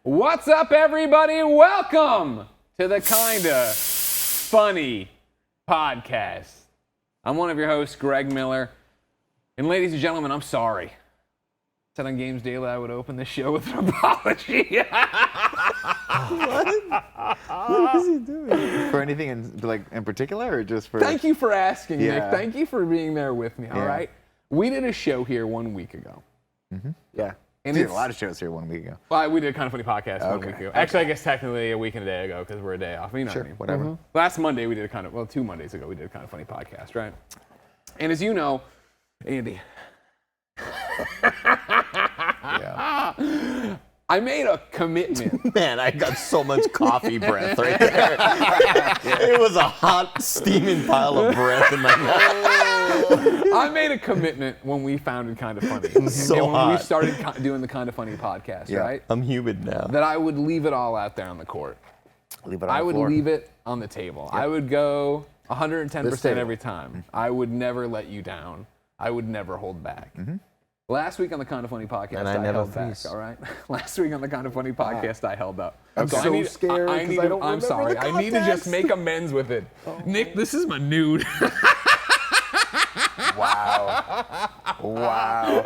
What's up, everybody? Welcome to the KindaFunny podcast. I'm one of your hosts, Greg Miller. And ladies and gentlemen, I'm sorry. I said on Games Daily I would open the show with an apology. What is he doing? For anything in particular, or just for? Thank you for asking, Nick. Thank you for being there with me. All right. We did a show here 1 week ago. Mm-hmm. Yeah. And we did a lot of shows here 1 week ago. Well, we did a KindaFunny podcast 1 week ago. Actually, I guess technically a week and a day ago because we're a day off. You know what I mean? Whatever. Mm-hmm. Last Monday we did 2 Mondays ago we did a KindaFunny podcast, right? And as you know, Andy, I made a commitment. Man, I got so much coffee breath right there. It was a hot, steaming pile of breath in my mouth. I made a commitment when we founded KindaFunny. So and when hot. we started doing the KindaFunny podcast, right? I'm humid now. That I would leave it all out there on the court. Leave it on I the would floor. leave it on the table. I would go 110% table. every time. I would never let you down. I would never hold back. Mm-hmm. Last week on the KindaFunny podcast, And I I never held freeze. back, all right? Last week on the KindaFunny podcast, I held up. I'm so scared 'cause I don't I'm remember sorry. the I need to just context. make amends with it. Nick, this is my nude. Wow. Wow.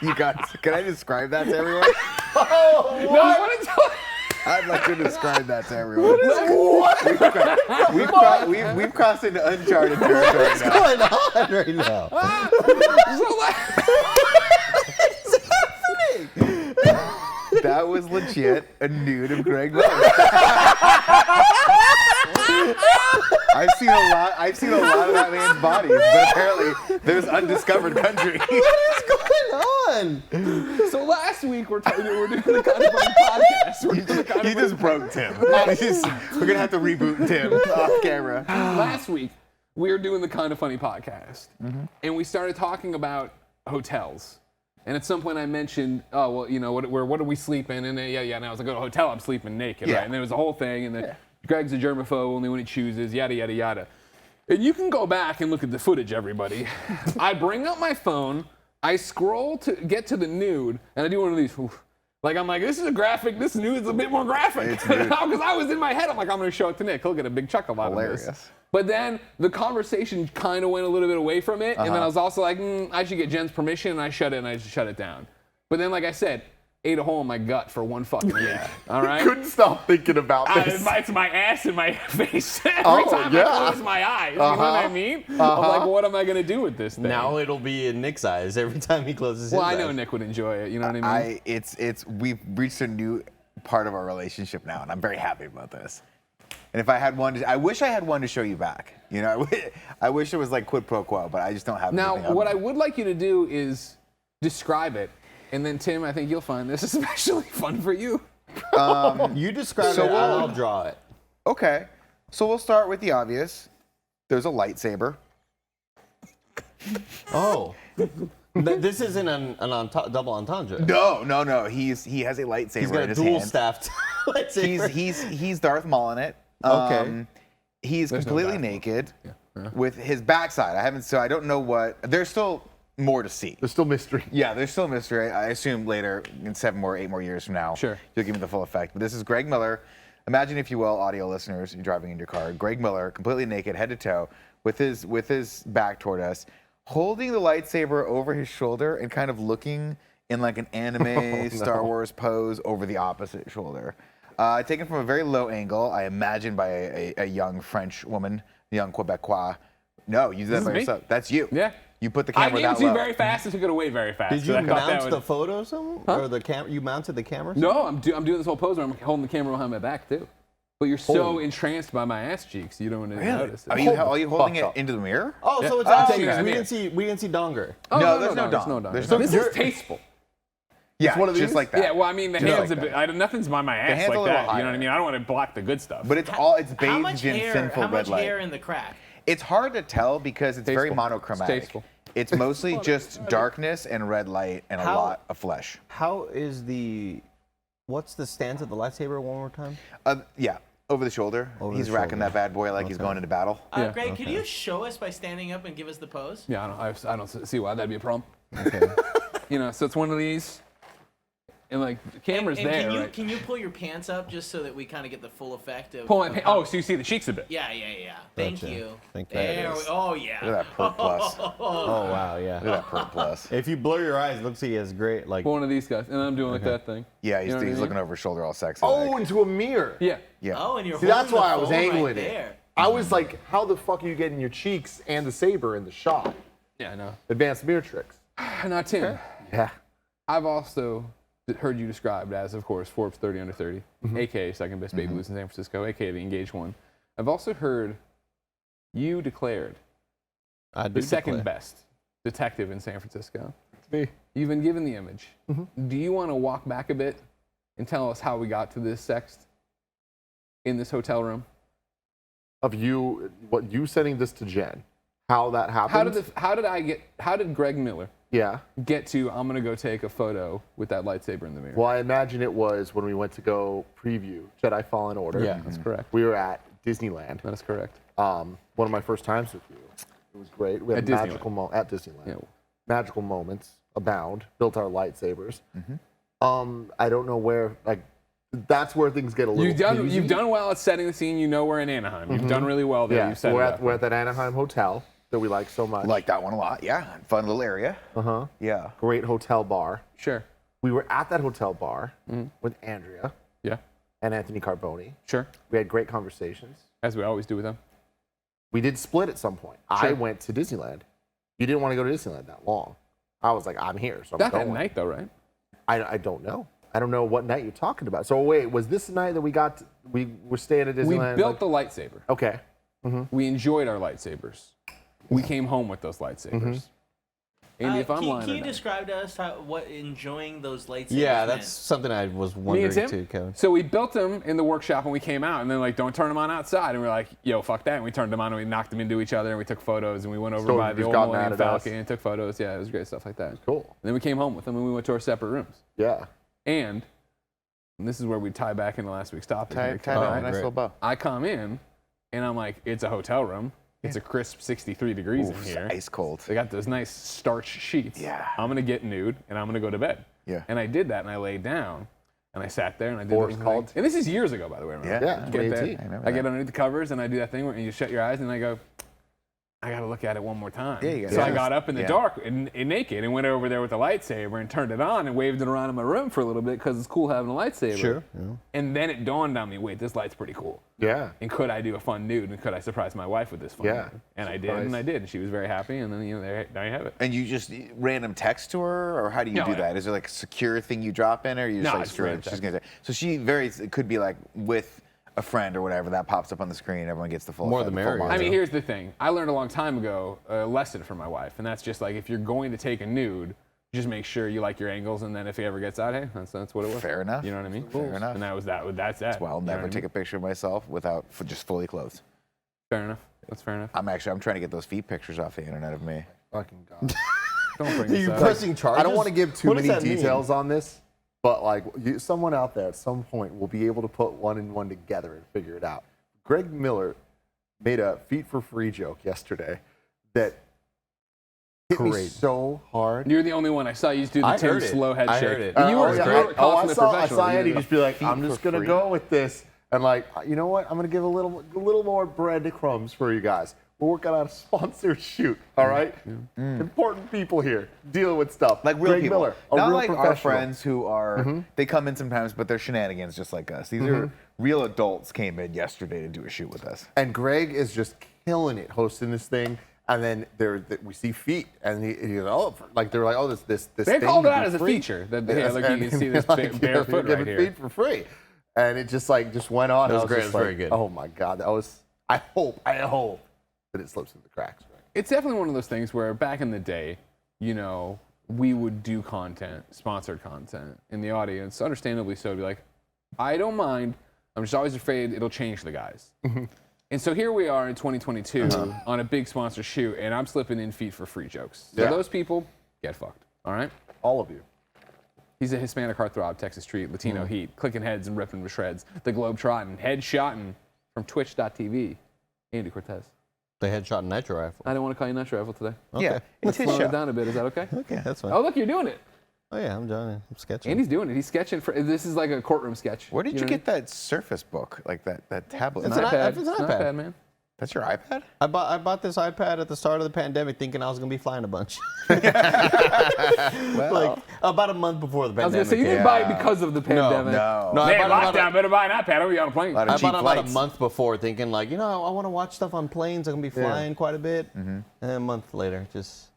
You guys, can I describe that to everyone? No, I want to tell I'd like to describe that to everyone. What? We've crossed into uncharted territory What's now. going on right now? That was legit a nude of Greg Miller. I've seen a lot of that man's bodies, but apparently there's undiscovered country. What is going on? So last week we're doing the KindaFunny podcast. We're doing the You KindaFunny just broke Tim. We're gonna have to reboot Tim off camera. Last week, we were doing the KindaFunny podcast, and we started talking about hotels. And at some point, I mentioned, oh, well, you know, what do we sleep in? And and I was like, go to a hotel, I'm sleeping naked, Yeah. right? And there was a whole thing, and then Greg's a germaphobe only when he chooses, yada, yada, yada. And you can go back and look at the footage, everybody. I bring up my phone, I scroll to get to the nude, and I do one of these. Oof. Like, I'm like, this is a graphic, this nude is a bit more graphic. It's nude. Because I was in my head, I'm like, I'm going to show it to Nick. He'll get a big chuckle out of this. Hilarious. But then the conversation kind of went a little bit away from it, and then I was also like, I should get Jen's permission, and I shut it down. But then, like I said, ate a hole in my gut for 1 fucking week. All right? Couldn't stop thinking about this. It's my ass and my face every Oh, time yeah. I close my eyes. You know what I mean? I'm like, well, what am I gonna do with this thing? Now it'll be in Nick's eyes every time he closes well, his I know eyes. Nick would enjoy it. You know what I mean? We've reached a new part of our relationship now, and I'm very happy about this. And if I had one, I wish I had one to show you back. You know, I wish it was like quid pro quo, but I just don't have. Now, anything what of I it. would like you to do is describe it, and then Tim, I think you'll find this especially fun for you. You describe So it, we'll- I'll draw it. Okay, so we'll start with the obvious. There's a lightsaber. Oh. This isn't an double entendre. No. He has a lightsaber He's in got a his dual hand. staffed lightsaber. He's Darth Maul in it. Okay. He's There's no completely Darth Maul. naked with his backside. I don't know what. There's still more to see. There's still mystery. Yeah, there's still mystery. I assume later, in 7 or 8 more years from now, Sure. you'll give me the full effect. But this is Greg Miller. Imagine, if you will, audio listeners, you're driving in your car. Greg Miller, completely naked, head to toe, with his back toward us, holding the lightsaber over his shoulder and kind of looking in like an anime Star Wars pose over the opposite shoulder. Taken from a very low angle, I imagine by a young French woman, young Quebecois. No, you did that This by is me? yourself. That's you. Yeah. You put the I camera gave it that to you low. very fast and took it away very fast. Did you so I thought that mount would- the photo somewhere? Or the camera? You mounted the camera? No, I'm doing this whole pose where I'm holding the camera behind my back too. But you're so entranced by my ass cheeks, you don't even notice it. Are you holding it into the mirror? Oh, so it's Oh, actually yeah, we yeah. didn't see Donger. Oh, No, there's no there's dong. no There's dong. no- This is tasteful. Yeah, one of just these? like that. Yeah, well, I mean, the Just hand's like a bit. that. Nothing's by my ass hand's a like little that. You know higher. what I mean? I don't want to block the good stuff. But it's How bathed much in hair? sinful How much red light. hair in the crack? It's hard to tell because it's very Tasteful. monochromatic. It's tasteful. It's mostly just darkness and red light and a How- lot of flesh. How is what's the stance of the lightsaber one more time? Yeah, over the shoulder. Over He's the racking shoulder. that bad boy like he's Okay. going into battle. Yeah. Greg, could you show us by standing up and give us the pose? Yeah, I don't see why that'd be a problem. Okay. You know, so it's one of these. and like the camera's And there. can you right? can you pull your pants up just so that we kind of get the full effect of? Pull my of pants. how- Oh, so you see the cheeks a bit. Yeah. Thank Gotcha. you. Think There that we, is. oh yeah. Look at that perk plus. Oh wow, yeah. Look at that perk plus. If you blur your eyes, it looks like he has great like. One of these guys, and I'm doing like that thing. Yeah, he's, You know what I he's mean? looking over his shoulder all sexy. Oh, like. into a mirror. Yeah. Yeah. Oh, and you're See, that's holding why I the was phone angling right it. there. I was like, how the fuck are you getting your cheeks and the saber in the shot? Yeah, I know. Advanced mirror tricks. Now, Tim, Yeah. I've also heard you described as, of course, Forbes 30 under 30, Mm-hmm. aka second best baby blues in San Francisco, aka the engaged one. I've also heard you declared I the do second declare. best detective in San Francisco. It's me. You've been given the image. Mm-hmm. Do you want to walk back a bit and tell us how we got to this sext in this hotel room? Of you, what you sending this to Jen? How that happened? How did Greg Miller Yeah. get to, I'm gonna go take a photo with that lightsaber in the mirror? Well, I imagine it was when we went to go preview Jedi Fallen Order. Yeah, that's correct. We were at Disneyland. That is correct. One of my first times with you. It was great. We had At Disneyland. magical at Disneyland. Yeah. Magical moments abound. Built our lightsabers. I don't know where. Like, that's where things get a little. hazy. You've done well at setting the scene. You know we're in Anaheim. You've done really well there. Yeah. You set we're it at up. we're at that Anaheim hotel that we like so much. Like that one a lot. Yeah. Fun little area. Yeah. Great hotel bar. Sure. We were at that hotel bar with Andrea Yeah. and Anthony Carboni. Sure. We had great conversations. As we always do with them. We did split at some point. I Sure. went to Disneyland. You didn't want to go to Disneyland that long. I was like, I'm here, so I'm Not going. that night though, right? I don't know. I don't know what night you're talking about. So wait, was this the night that we were staying at We Disneyland? built the lightsaber. Okay. We enjoyed our lightsabers. We came home with those lightsabers. Andy, if I'm lying Can or you not. describe to us what enjoying those lightsabers Yeah, meant? that's something I was Me wondering and Tim. too, Kevin. So we built them in the workshop and we came out and then like, don't turn them on outside. And we're like, yo, fuck that. And we turned them on and we knocked them into each other and we took photos and we went over So by you the just old got Millennium mad at us? Falcon and took photos. Yeah, it was great stuff like that. Cool. And then we came home with them and we went to our separate rooms. Yeah. And this is where we tie back into last week's topic. Tie here, it Kevin. up. Nice great. little bow. I come in and I'm like, it's a hotel room. It's a crisp 63 degrees in Oof, here. ice cold. They got those nice starch sheets. Yeah. I'm gonna get nude and I'm gonna go to bed. Yeah. And I did that and I laid down and I sat there and I did Force those called. things. And this is years ago, by the way. Remember? Yeah. Yeah. Get there. 2018. I remember I get that. underneath the covers and I do that thing where you shut your eyes and I go, I gotta look at it one more time. Yeah, you gotta so I see. got up in the Yeah. dark and naked and went over there with a lightsaber and turned it on and waved it around in my room for a little bit because it's cool having a lightsaber. Sure. Yeah. And then it dawned on me, wait, this light's pretty cool. Yeah. And could I do a fun nude and could I surprise my wife with this fun Yeah. nude? And I did and I did. And she was very happy and then there you have it. And you just random text to her, or how do you No, do I- that? Is there like a secure thing you drop in, or you just No, like it's straight? random She's text. gonna. So she it could be like with a friend or whatever that pops up on the screen. Everyone gets the full. More effect, the full merrier. I montage. mean, here's the thing. I learned a long time ago a lesson from my wife, and that's just like if you're going to take a nude, just make sure you like your angles, and then if he ever gets out, hey, that's what it was. Fair enough. You know what I mean? Fair enough. And that was that. That's that. Well, I'll You know never what I take mean? a picture of myself without just fully clothed. Fair enough. That's fair enough. I'm trying to get those feet pictures off the internet of me. Fucking God. Don't bring Are this you up. pressing charges? I don't want to give too What does many that mean? details on this, but like someone out there at some point will be able to put one and one together and figure it out. Greg Miller made a feet for free joke yesterday that hit me Great. so hard. You're the only one I saw you do the I Tim heard it. slow head I shake. heard it. And you were, yeah, you were consummate I professional. saw You Andy did it. just be like, Feet I'm for just gonna free. go with this, and like, you know what? I'm gonna give a little more breadcrumbs for you guys. We're working on a sponsored shoot, all right? Important people here dealing with stuff. Like real Greg people, Miller, a not real like our professional. friends who are. They come in sometimes, but they're shenanigans just like us. These are real adults came in yesterday to do a shoot with us. And Greg is just killing it hosting this thing. And then we see feet, and he goes, oh, like they're like, oh, this. They thing called it would out be as a free. feature. That, yeah, Yes, look, you and can see this like, bare foot you're right giving here. feet for free, and it just went on. That was I great. just It was like, very good. Oh my God, that was. I hope that it slips through the cracks. Right? It's definitely one of those things where back in the day, you know, we would do content, sponsored content, and the audience, understandably so, would be like, I don't mind. I'm just always afraid it'll change the guys. And so here we are in 2022 on a big sponsor shoot, and I'm slipping in feet for free jokes. So Yeah. those people, get fucked. All right? All of you. He's a Hispanic heartthrob, Texas Street, Latino heat, clicking heads and ripping with shreds. The globe trotting, head shotting from Twitch.tv. Andy Cortez. The headshot nitro rifle. I don't want to call you Nitro Rifle today. Okay. Yeah, it's his Slow it show. down a bit. Is that okay? Okay, that's fine. Oh, look, you're doing it. Oh yeah, I'm done. I'm sketching. Andy's doing it. He's sketching for. This is like a courtroom sketch. Where did you know get that Surface Book, like that tablet? It's an iPad. It's an iPad. Man. That's your iPad? I bought this iPad at the start of the pandemic, thinking I was gonna be flying a bunch. Well, like about a month before the I was pandemic. gonna say you didn't buy it because of the pandemic. no. No, I Man, bought it lockdown. Better buy an iPad. I'll be on a plane. Lot of I cheap bought it about a flights. month before, thinking like, I want to watch stuff on planes. I'm gonna be flying quite a bit. And a month later, just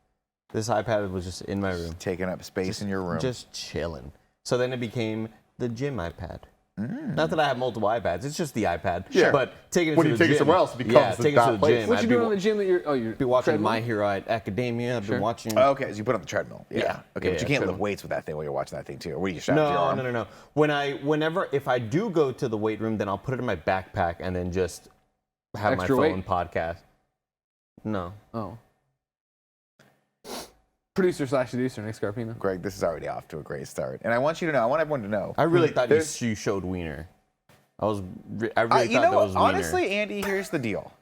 this iPad was just in my room, Taking up space in your room. just chilling. So then it became the gym iPad. Not that I have multiple iPads, it's just the iPad. Sure. But taking it When to you the take it gym, somewhere else, it becomes yeah, the taking it to that the place. gym. What I'd you be doing on the gym that you're? Oh, you're be watching treadmill? My Hero Academia. I've Sure. been watching. Oh, okay, so you put on the treadmill. Yeah. Yeah. Okay, Yeah, but you can't lift treadmill. weights with that thing while you're watching that thing too. Where do you strap your No, arm? no. Whenever if I do go to the weight room, then I'll put it in my backpack and then just have Extra my phone weight? podcast. No. Oh. Producer/seducer Nick Scarpino. Greg, this is already off to a great start, and I want you to know. I want everyone to know. I really thought you There's- showed wiener. I really you thought know that what? was wiener. Honestly, Andy, here's the deal.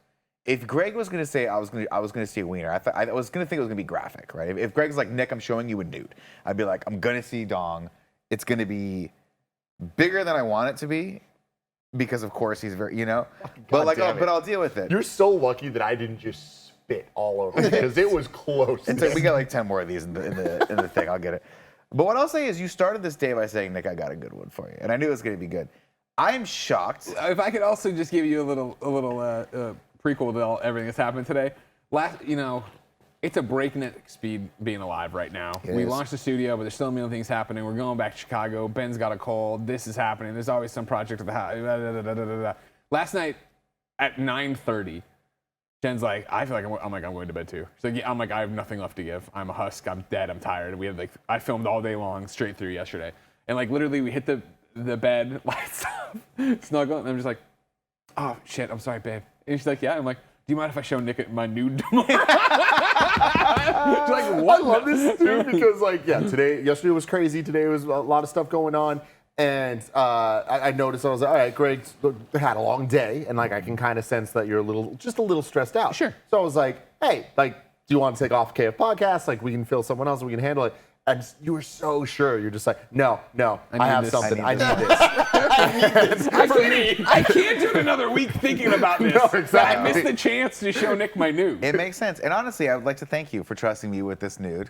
If Greg was gonna say I was gonna see a wiener, I was gonna think it was gonna be graphic, right? If Greg's like, Nick, I'm showing you a nude, I'd be like, I'm gonna see dong. It's gonna be bigger than I want it to be, because of course he's very, But like, damn it. but I'll deal with it. You're so lucky that I didn't just spit all over it because it was close. And so we got like 10 more of these in the thing. I'll get it. But what I'll say is, you started this day by saying, Nick, I got a good one for you, and I knew it was gonna be good. I am shocked. If I could also just give you a little prequel to everything that's happened today. It's a breakneck speed being alive right now. We is. launched the studio, but there's still a million things happening. We're going back to Chicago. Ben's got a call. This is happening. There's always some project at the house. Last night at 9:30, Jen's like, I feel like I'm going to bed too. She's like, yeah, I'm like, I have nothing left to give. I'm a husk. I'm dead. I'm tired. I filmed all day long straight through yesterday, and like literally we hit the bed, lights off, snuggle, and I'm just like, oh shit, I'm sorry, babe. And she's like, yeah. I'm like, do you mind if I show Nick my nude tomorrow? She's like, what? I love this too because, yesterday was crazy. Today was a lot of stuff going on, and I noticed. I was like, all right, Greg had a long day, and like I can kind of sense that you're just a little stressed out. Sure. So I was like, hey, do you want to take off KF podcast? Like we can fill someone else, we can handle it. And you were so sure. You're just like, no, I have this. something. I I need this. I can't do it another week thinking about this. No, exactly. I missed the chance to show Nick my nude. It makes sense. And honestly, I would like to thank you for trusting me with this nude.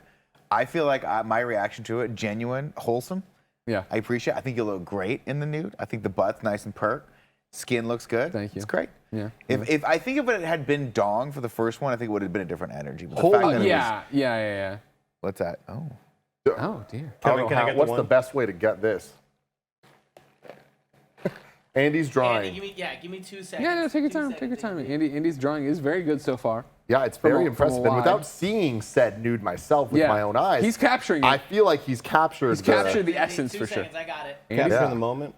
I feel like my reaction to it, genuine, wholesome. Yeah. I appreciate it. I think you look great in the nude. I think the butt's nice and perk. Skin looks good. Thank you. It's great. Yeah. If I think if it had been dong for the first one, I think it would have been a different energy. But the Holy fact that it was- Yeah. what's that? Oh. Oh dear. I don't know Can I get the what's one? the best way to get this? Andy's drawing. Andy, give me 2 seconds. Yeah, no, take your 2 time. seconds. Take your time. Andy's drawing is very good so far. Yeah, it's From very a impressive. And wide. without seeing said nude myself with Yeah. my own eyes, He's capturing it. I feel like he's captured. captured the Andy, essence 2 for sure. seconds, I got it. Capture Yeah. in the moment.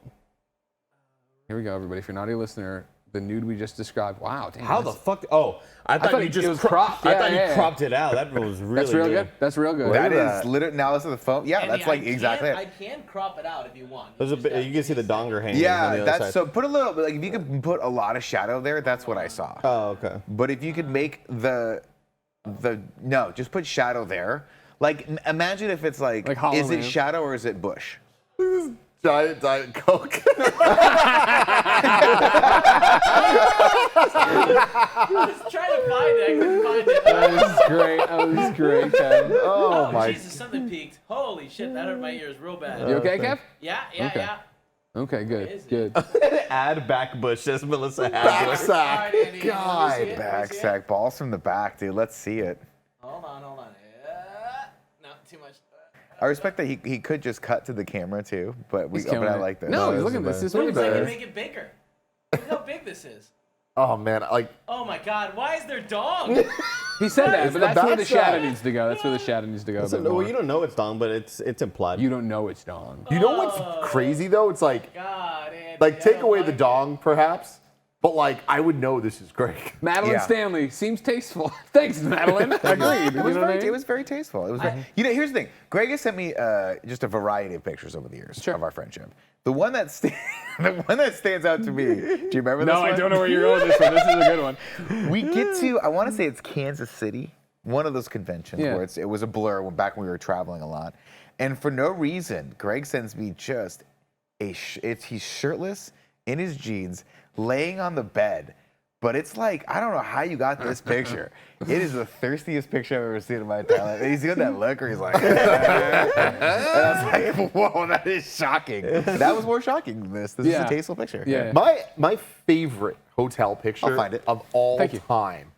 Here we go, everybody. If you're not a listener, the nude we just described. Wow, damn. How the that's- fuck? Oh, I thought you it just was cropped. I thought Yeah, you yeah. cropped it out. That was really That's real good. That's real good. That at is literally, now listen to the phone. Yeah, Andy, that's like I exactly can, it. I can crop it out if you want. There's a just bit, have you to can see the do donger hanging on the Yeah, other that's side. so. Put a little, like if you could put a lot of shadow there, that's what I saw. Oh, okay. But if you could make no, just put shadow there. Like imagine if it's like Hollow is it Man. shadow or is it bush? Giant Diet Coke. I was trying to find it. I couldn't find it. That was great. That was great, Kev. Oh my. Jesus, something peaked. Holy shit, that hurt my ears real bad. You okay, Kev? Yeah. Okay. Okay, good. is it? Good. Add back bush. That's Melissa Back Hadler. sack. All right, Andy, God. let me see it, let me Back see it. sack, balls from the back, dude. Let's see it. Hold on. No, too much. I respect that he could just cut to the camera too, but we He's open killing it it. like this. No, this he's looking is at this. bad. This is way Looks like you better. make it bigger. Look how big this is. Oh man, Oh my God, why is there dong? He said that, but that's where the shadow backside. needs to go. That's where the shadow needs to go. A bit Well, more. you don't know it's dong, but it's implied. You don't know it's Dawn. you know what's crazy though? It's like God, Andy, like I take don't away like the it. dong perhaps, but like I would know this is great. Madeline Yeah. Stanley seems tasteful. Thanks, Madeline. Agreed. It was, You know what I very, mean? it was very tasteful. It was very, here's the thing. Greg has sent me just a variety of pictures over the years of our friendship. The one that stands out to me. Do you remember this No, one? I don't know where you're going with this one. This is a good one. We get to, I want to say it's Kansas City. one of those conventions Yeah. where it was a blur back when we were traveling a lot. And for no reason, Greg sends me just he's shirtless in his jeans, laying on the bed. But it's like, I don't know how you got this picture. It is the thirstiest picture I've ever seen in my entire life. And he's got that look where he's like, and I was like, whoa, that is shocking. That was more shocking than this. This is a tasteful picture. Yeah. My favorite hotel picture I'll find it. of all Thank you. time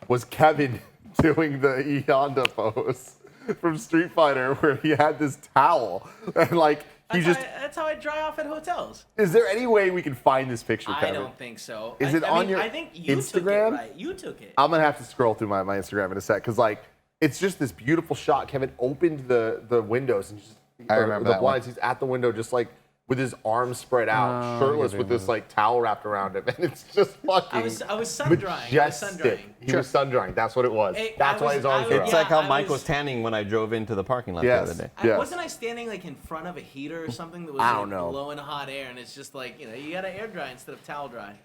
was Kevin doing the E Honda pose from Street Fighter, where he had this towel and like That's how I dry off at hotels. Is there any way we can find this picture, I Kevin? don't think so. Is it on your I think you Instagram? took it, right? You took it. I'm gonna have to scroll through my Instagram in a sec, because like it's just this beautiful shot. Kevin opened the windows and just I remember the that blinds. He's at the window just like with his arms spread out, shirtless, with this like towel wrapped around him, and it's just fucking. I was sun drying. I was sun majestic. drying. He was sun drying. That's what it was. Hey, That's why his arms were It's out. like how I Mike was- was tanning when I drove into the parking lot Yes. the other day. Yeah. Wasn't I standing like in front of a heater or something that was I like, don't know. blowing hot air, and it's just like, you gotta air dry instead of towel dry.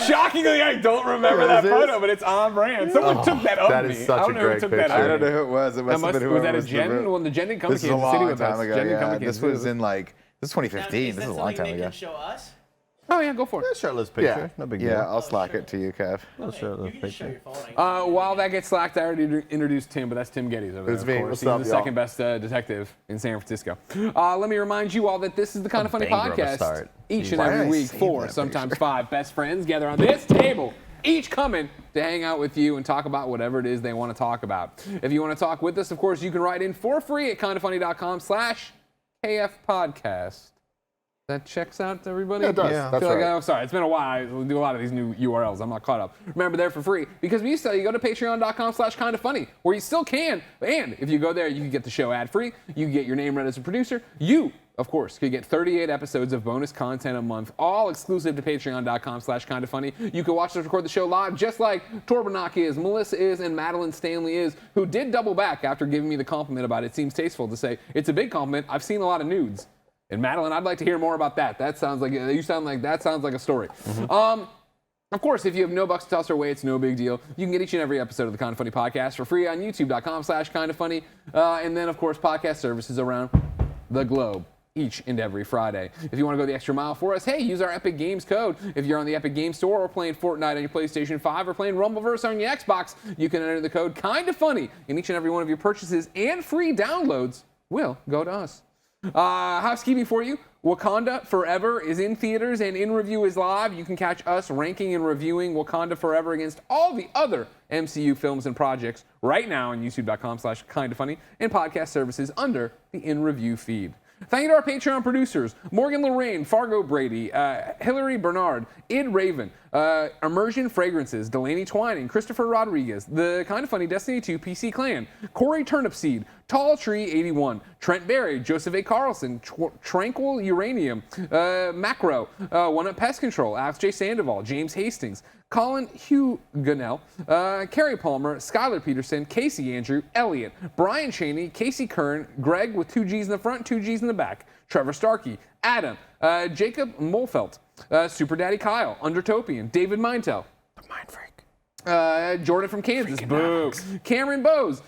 Shockingly, I don't remember that Is it? photo, but it's on brand. Someone took that of that me. is such I don't a know who great took that picture. of I me. don't know who it was. It must have been Was whoever that a was Jen? the- Well, the Jen didn't come This to is a Kansas City long with time us. ago. Jen didn't come to Yeah, Kansas this City was with us. in like this is 2015. Is This that is a long something time Nick ago. can show us? Oh yeah, go for it. A shirtless picture, Yeah. no big deal. Yeah, I'll slack sure. it to you, Kev. A shirtless You can just show picture. your phone. While that gets slacked, I already introduced Tim, but that's Tim Geddes over there. It's of me. course. What's He's up, the y'all? second best detective in San Francisco. Let me remind you all that this is the Kind of Funny banger of a podcast. start. Each and Why every did I week, save 4, that sometimes picture? 5 best friends gather on this table, each coming to hang out with you and talk about whatever it is they want to talk about. If you want to talk with us, of course, you can write in for free at kindafunny.com/KFpodcast. That checks out to everybody? Yeah, it does. Yeah. I That's feel like, right. I'm sorry, it's been a while. We do a lot of these new URLs. I'm not caught up. Remember, they're for free. Because we used to tell you, go to patreon.com/kindafunny, where you still can. And if you go there, you can get the show ad-free. You can get your name read as a producer. You, of course, could get 38 episodes of bonus content a month, all exclusive to patreon.com/kindafunny. You can watch us record the show live, just like Torbanach is, Melissa is, and Madeline Stanley is, who did double back after giving me the compliment about it seems tasteful to say, it's a big compliment. I've seen a lot of nudes. And Madeline, I'd like to hear more about that. That sounds like a story. Of course, if you have no bucks to toss our way, it's no big deal. You can get each and every episode of the Kind of Funny podcast for free on youtube.com/kindafunny. And then, of course, podcast services around the globe each and every Friday. If you want to go the extra mile for us, hey, use our Epic Games code. If you're on the Epic Games Store or playing Fortnite on your PlayStation 5 or playing Rumbleverse on your Xbox, you can enter the code KindaFunny, and each and every one of your purchases and free downloads will go to us. Housekeeping for you. Wakanda Forever is in theaters and in review is live. You can catch us ranking and reviewing Wakanda Forever against all the other MCU films and projects right now on youtube.com/kindafunny and podcast services under the in review feed. Thank you to our Patreon producers, Morgan Lorraine, Fargo Brady, Hillary Bernard, Id Raven, Immersion Fragrances, Delaney Twining, Christopher Rodriguez, the Kind of Funny Destiny 2 PC Clan, Corey Turnipseed, Tall Tree 81, Trent Berry, Joseph A. Carlson, Tranquil Uranium, Macro, One Up Pest Control, Alex J. Sandoval, James Hastings, Colin Huguenel, Carrie Palmer, Skylar Peterson, Casey Andrew, Elliot, Brian Cheney, Casey Kern, Greg with 2 G's in the front, 2 G's in the back, Trevor Starkey, Adam, Jacob Molfelt, Super Daddy Kyle, Undertopian, David Mintel, the Mind Freak, Jordan from Kansas, boo, Cameron Bowes,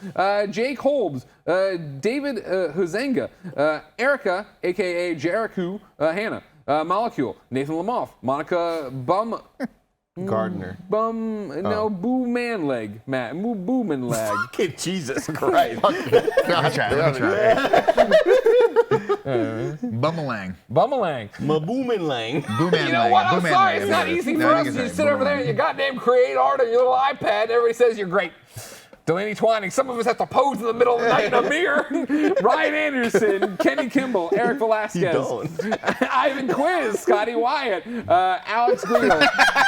Jake Holmes, David Huzenga, Erica, aka Jericho, Hannah, Molecule, Nathan Lamoff, Monica Gardner. Boo Man Leg, Boo Man Leg. Okay, Jesus Christ. Let me try. Bummelang. Bummelang. Maboomin' Booman You know what? I'm sorry, it's not easy for us. You sit over there and you goddamn create art on your little iPad, and everybody says you're great. Delaney Twining, some of us have to pose in the middle of the night in a mirror. Ryan Anderson, Kenny Kimball, Eric Velasquez, You don't. Ivan Quiz, Scotty Wyatt, Alex Greenel,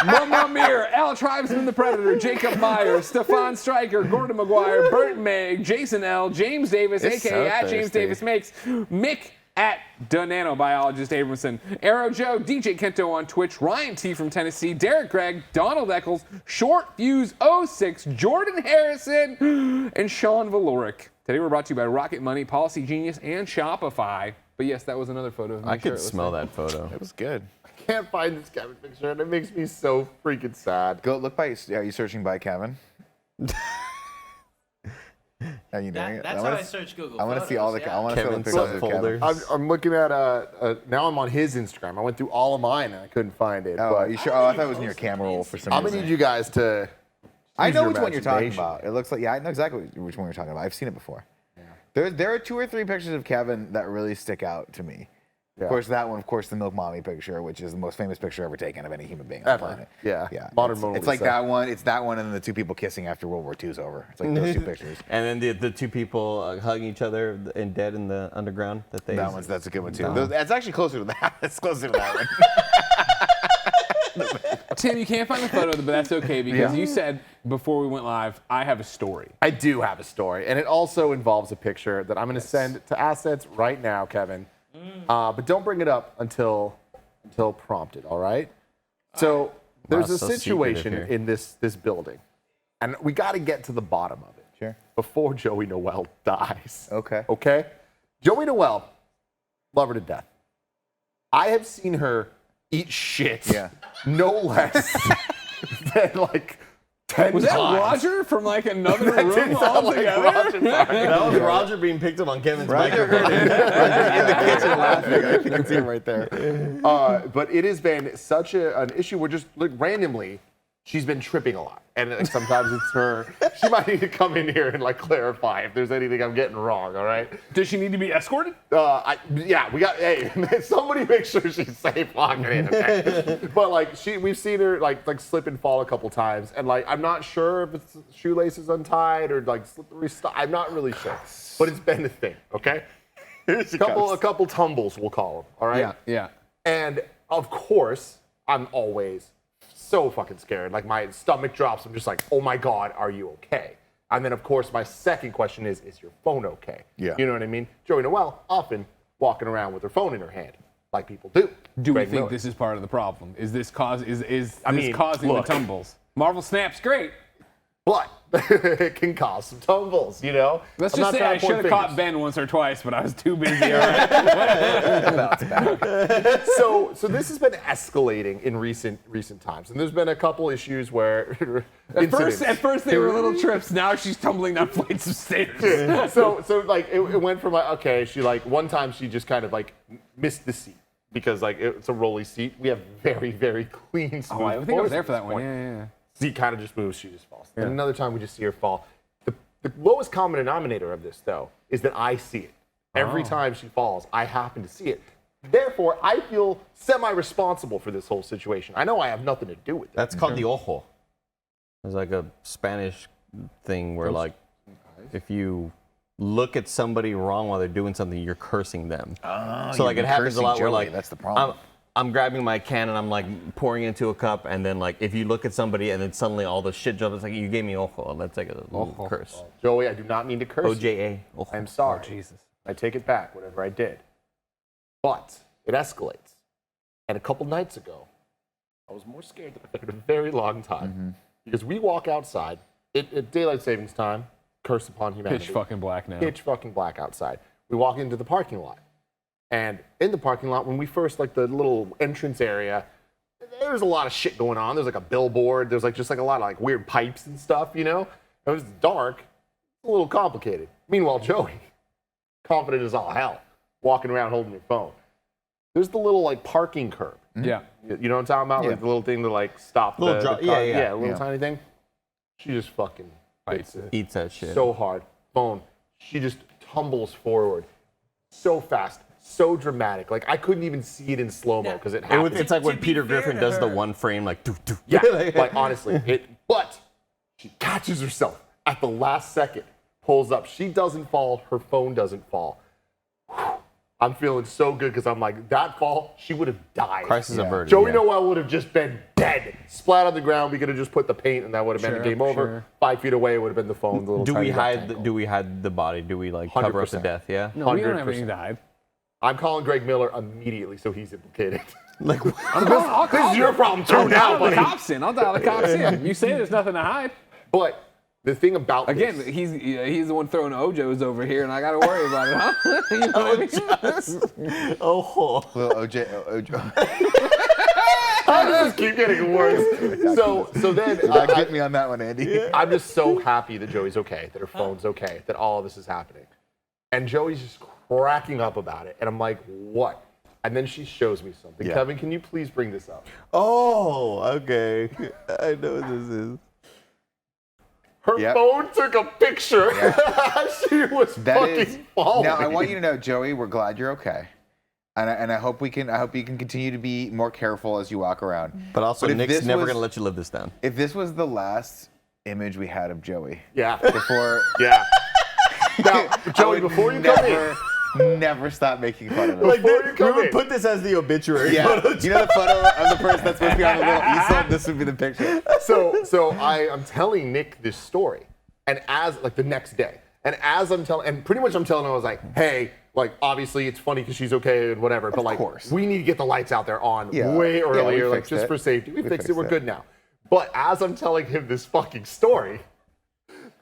Mama Mir, Al Tribesman the Predator, Jacob Myers, Stefan Stryker, Gordon McGuire, Bert May, Jason L, James Davis, It's aka so at James thirsty. Davis Makes, Mick at the Nanobiologist Abramson, Arrow Joe, DJ Kento on Twitch, Ryan T from Tennessee, Derek Gregg, Donald Eccles, Short Fuse 06, Jordan Harrison, and Sean Valoric. Today we're brought to you by Rocket Money, Policy Genius, and Shopify. But yes, that was another photo of me I could shirtless smell there. that photo. It was good. can't find this Kevin picture, and it makes me so freaking sad. Go look by. Are you searching by Kevin? Are you doing it? That's how I search Google. I want to see all the. Photos, I want to see all the Kevin's pictures of folder. Kevin. I'm looking at now I'm on his Instagram. I went through all of mine and I couldn't find it. Oh, but are you sure? Oh, I thought it was in your camera roll for some I'm reason. gonna need you guys to. I use know your which one you're talking imagination. about. It looks like I know exactly which one you're talking about. I've seen it before. Yeah. There are 2 or 3 pictures of Kevin that really stick out to me. Yeah. Of course, that one, of course, the Milk Mommy picture, which is the most famous picture ever taken of any human being on the Ever. planet. Yeah. Yeah. Modern it's, Mona it's like Lisa. that one. It's that one, and then the 2 people kissing after World War II's over. It's like those 2 pictures. And then the 2 people hugging each other and dead in the underground. That's a good one too. That's actually closer to that. That's closer to that one. Tim, you can't find the photo, but that's okay because you said before we went live, I have a story. I do have a story, and it also involves a picture that I'm going to send to assets right now, Kevin. But don't bring it up until prompted. All right. So there's a so situation secretive here. in this building, and we got to get to the bottom of it. Sure. Before Joey Noelle dies. Okay. Okay. Joey Noelle, love her to death. I have seen her eat shit. Yeah. No less than like 10 Was that times. Roger from like another That room didn't sound like altogether? Roger, sorry. That was Roger being picked up on Kevin's Roger microphone. in the kitchen laughing. I can see him right there. But it has been such an issue where just like, randomly, she's been tripping a lot. And like, sometimes it's her. She might need to come in here and like clarify if there's anything I'm getting wrong, all right? Does she need to be escorted? Hey, somebody make sure she's safe locking in, okay? But like we've seen her like slip and fall a couple times. And like, I'm not sure if it's shoelaces untied or like slippery stuff. I'm not really sure. But it's been a thing, okay? A couple tumbles, we'll call them, all right? Yeah. And of course, I'm always so fucking scared. Like my stomach drops. I'm just like, oh my God, are you okay? And then of course, my second question is your phone okay? Yeah. You know what I mean? Joey Noelle often walking around with her phone in her hand, like people do. Do we Greg think Miller. this is part of the problem? Is this causing look. the tumbles? Marvel Snap's great. But it can cause some tumbles, you know? Let's I'm just not say trying I to point should have caught fingers. Ben once or twice, but I was too busy. All right? So this has been escalating in recent times, and there's been a couple issues where At first they were little trips. Now she's tumbling down flights of stairs. so like it went from like, okay, she like one time she just kind of like missed the seat because like it's a rolly seat. We have very, very clean, smooth I think I was floors there at for that this one. point. Yeah. Seat kind of just moves, she just falls. And another time we just see her fall. The lowest common denominator of this though is that I see it. Every time she falls, I happen to see it. Therefore, I feel semi-responsible for this whole situation. I know I have nothing to do with it. That's called the ojo. There's like a Spanish thing where like if you look at somebody wrong while they're doing something, you're cursing them. So like it happens a lot where like that's the problem. I'm grabbing my can and I'm like pouring it into a cup, and then like if you look at somebody and then suddenly all the shit jumps, it's like you gave me ojo. That's like a little curse. Joey, I do not mean to curse you. OJA. Ojo. I'm sorry. Jesus. I take it back, whatever I did. But it escalates. And a couple nights ago, I was more scared than I've been in a very long time. Because we walk outside at daylight savings time, curse upon humanity. Pitch fucking black now. Pitch fucking black outside. We walk into the parking lot. And in the parking lot, when we first, like the little entrance area, there's a lot of shit going on. There's like a billboard. There's like just like a lot of like weird pipes and stuff, you know? It was dark. It's a little complicated. Meanwhile, Joey, confident as all hell, walking around holding your phone. There's the little like parking curb. Yeah. You know what I'm talking about? Yeah. Like the little thing to like stop Little the drop- car. yeah. A little Yeah. tiny thing. She just fucking hits it Eats that shit. so hard. Phone. She just tumbles forward so fast, so dramatic. Like I couldn't even see it in slow-mo because it happened. It's like when To be Peter fair Griffin to does the her- one frame like doo doo. Yeah, like honestly, but she catches herself at the last second, pulls up. She doesn't fall, her phone doesn't fall. Whew. I'm feeling so good because I'm like, that fall, she would have died. Crisis averted. Joey yeah. Noelle would have just been dead. Splat on the ground, we could have just put the paint and that would have been a game over. Sure. 5 feet away, it would have been the phone. The little Do we tiny hide? rectangle. Do we hide the body? Do we like cover up the 100%. death? Yeah. No, we don't have 100%. anything to hide. I'm calling Greg Miller immediately so he's implicated. Like I'll This is your problem too I'll now, dial the buddy. cops in. I'll dial the cops in. You say there's nothing to hide. But the thing about Again, this, he's the one throwing Ojos over here, and I got to worry about it, huh? You know what I mean? oh. Little OJ. just keep getting worse. So then Get me on that one, Andy. I'm just so happy that Joey's okay, that her phone's okay, that all of this is happening. And Joey's just cracking up about it. And I'm like, what? And then she shows me something. Yeah. Kevin, can you please bring this up? Oh, okay. I know what this is. Her phone took a picture. She was fucking falling. Now, I want you to know, Joey, we're glad you're okay. And I hope you can continue to be more careful as you walk around. But also, if Nick's this never was- going to let you live this down. If this was the last image we had of Joey Yeah. before, Yeah. Now, Joey, before you come in, never stop making fun of us. Like, Before you we come would in. put this as the obituary. Yeah, photo. you know the photo of the person that's supposed to be on the little easel? This would be the picture. so I'm telling Nick this story, and as like the next day, and as I'm telling, and pretty much I'm telling him, I was like, hey, like obviously it's funny because she's okay and whatever, but like course. we need to get the lights out there on Yeah. way Yeah, we earlier, like fixed just it. for safety. We fixed it. fixed We're it. good now. But as I'm telling him this fucking story,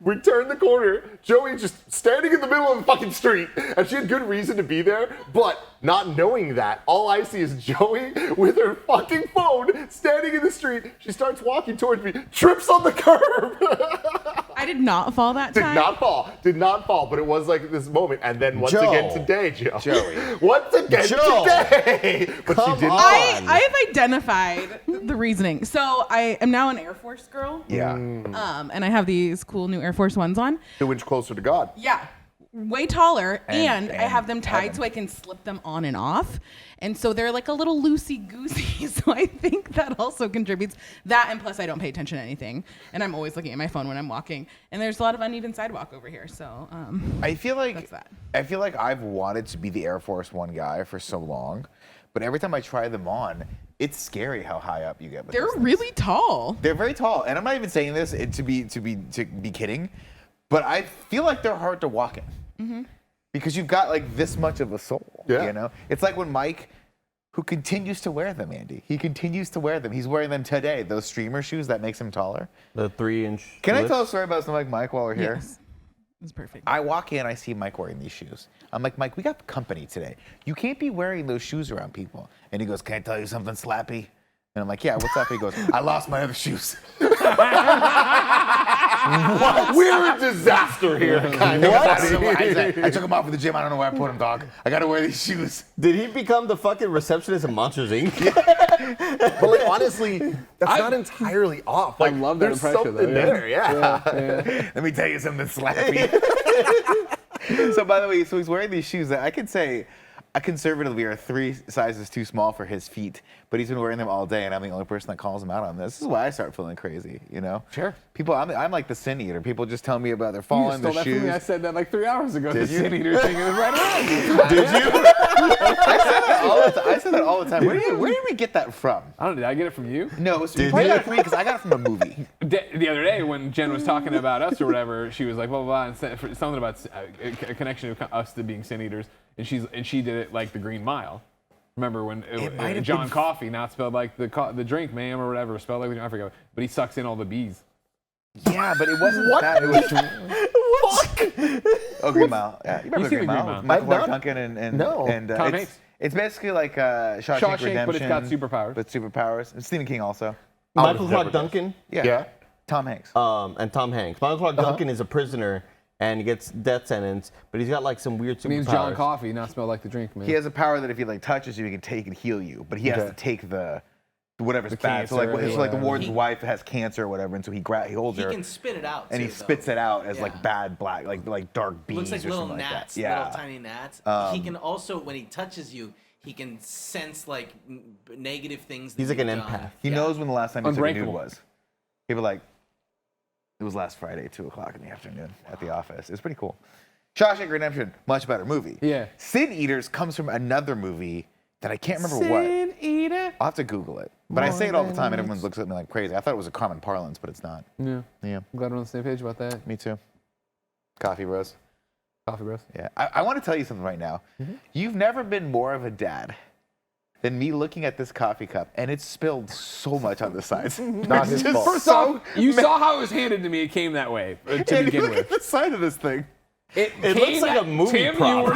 we turn the corner, Joey just standing in the middle of the fucking street, and she had good reason to be there, but not knowing that, all I see is Joey with her fucking phone standing in the street. She starts walking towards me, trips on the curb. I did not fall that Did time. did not fall, but it was like this moment. And then once Joe. again today, Joey. Joey. Once again Joe. today. But Come she did on. I have identified the reasoning. So I am now an Air Force girl. Yeah. And I have these cool new Air Force Ones on. 2 inch closer to God. Yeah. Way taller, and I and have them tied heaven. so I can slip them on and off. And so they're like a little loosey-goosey. So I think that also contributes. That, and plus I don't pay attention to anything. And I'm always looking at my phone when I'm walking. And there's a lot of uneven sidewalk over here. So I feel like That's that. I feel like I've wanted to be the Air Force One guy for so long, but every time I try them on, it's scary how high up you get with they're those things. really tall. They're very tall, and I'm not even saying this to be kidding, but I feel like they're hard to walk in because you've got like this much of a sole. Yeah. You know, it's like when Mike, who continues to wear them, Andy. He continues to wear them. He's wearing them today. Those streamer shoes that makes him taller. The 3-inch. Can I lips. tell a story about something like Mike while we're here? Yes. It's perfect. I walk in, I see Mike wearing these shoes. I'm like, Mike, we got company today. You can't be wearing those shoes around people. And he goes, can I tell you something, Slappy? And I'm like, yeah, what's up? He goes, I lost my other shoes. We're a disaster here, kind of. I took them off at the gym. I don't know where I put them, dog. I got to wear these shoes. Did he become the fucking receptionist of Monsters, Inc.? But like, honestly, that's not entirely off. Like, love that there's impression, though, something yeah. there, yeah. Let me tell you something, Slappy. So, by the way, so he's wearing these shoes that I could say conservatively are 3 sizes too small for his feet, but he's been wearing them all day, and I'm the only person that calls him out on this. This is why I start feeling crazy, you know? Sure. People, I'm like the sin eater. People just tell me about their You falling, stole their that from me. I shoes. said that like 3 hours ago. Did the you? sin eater thing is right around you. Did you? I said that all the time. Where did we get that from? I don't know. Did I get it from you? No, you probably got it from me because I got it from a movie. The other day when Jen was talking about us or whatever, she was like blah blah blah, and said something about a connection of us to being sin eaters, and she did it like the Green Mile. Remember when might have John been Coffey, not spelled like the drink, ma'am, or whatever, spelled like I forget, but he sucks in all the bees. Yeah, but it wasn't that. It was Oh, Green Mile. Yeah, you remember You've seen Green the Mile? Green With Mile. Michael Clark Duncan and No. Tom it's, Hanks. it's basically like Shawshank Redemption, but it's got superpowers. With superpowers. And Stephen King also. Michael was Clark never Duncan Yeah. Tom Hanks. and Tom Hanks. Michael Clark Duncan is a prisoner and he gets death sentence, but he's got like some weird superpowers. It means John Coffey, not spelled like the drink, man. He has a power that if he like touches you, he can take and heal you, but he has to take the whatever's The bad. So like, cancer, so like the yeah. warden's wife has cancer or whatever, and so he holds He her can spit it out. and he too, though. spits it out as Yeah. like bad black, like dark bees Looks like or little something gnats, like that. little tiny gnats. He can also, when he touches you, he can sense like negative things. That He's like an you've done. empath. He knows when the last time he took a nude Unbreakable. was. He'd be like, it was last Friday, 2:00 in the afternoon at the office. It's pretty cool. Shawshank Redemption, much better movie. Yeah. Sin Eaters comes from another movie that I can't remember what. Sin eater. I'll have to Google it. But I say it all the time and everyone looks at me like crazy. I thought it was a common parlance, but it's not. Yeah. Yeah, I'm glad we're on the same page about that. me too. Coffee bros. Coffee bros. Yeah. I want to tell you something right now. You've never been more of a dad than me looking at this coffee cup, and it's spilled so much on the sides. Not his fault. First off, you saw how it was handed to me. It came that way to Andy, begin look with. at the side of this thing. It looks like a movie Tim, prop.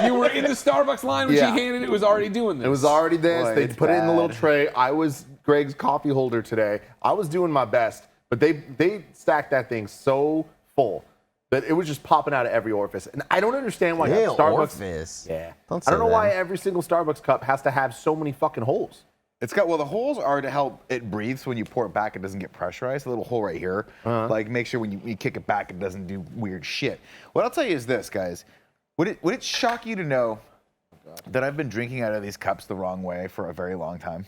You were in the Starbucks line when Yeah. she handed it. Was already doing this. It was already this. Boy, They it's put it in the little bad. tray. I was Greg's coffee holder today. I was doing my best, but they stacked that thing so full that it was just popping out of every orifice. And I don't understand why Yeah, Starbucks. orifice. Yeah. Don't I don't say know why that. every single Starbucks cup has to have so many fucking holes. It's got, well, the holes are to help it breathe, so when you pour it back, it doesn't get pressurized. A little hole right here. Like, make sure when you kick it back, it doesn't do weird shit. What I'll tell you is this, guys. Would it shock you to know that I've been drinking out of these cups the wrong way for a very long time?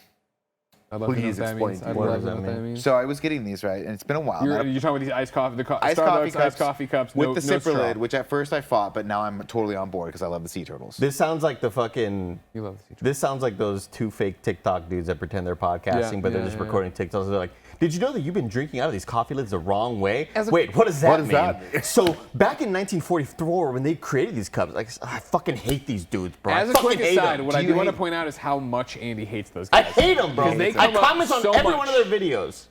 I'd love to know Please what that explain means. to me. I'd What love does to know that what that mean? means. So I was getting these, right? And it's been a while. You're now. talking about these iced coffee, Iced Starbucks coffee cups iced coffee cups with no, the no zipper straw. lid, which at first I fought, but now I'm totally on board because I love the sea turtles. This sounds like the fucking. You love the sea This sounds like those two fake TikTok dudes that pretend they're podcasting, but they're yeah, just yeah. recording TikToks. They're like, "Did you know that you've been drinking out of these coffee lids the wrong way?" As a- Wait, what does that What does mean? that mean? So back in 1944, when they created these cups, like I fucking hate these dudes, bro. As I a fucking quick hate aside, them. what I Do do you want to hate- point out is how much Andy hates those I guys. hate them, bro. Because they I come up comment on so every much. one of their videos.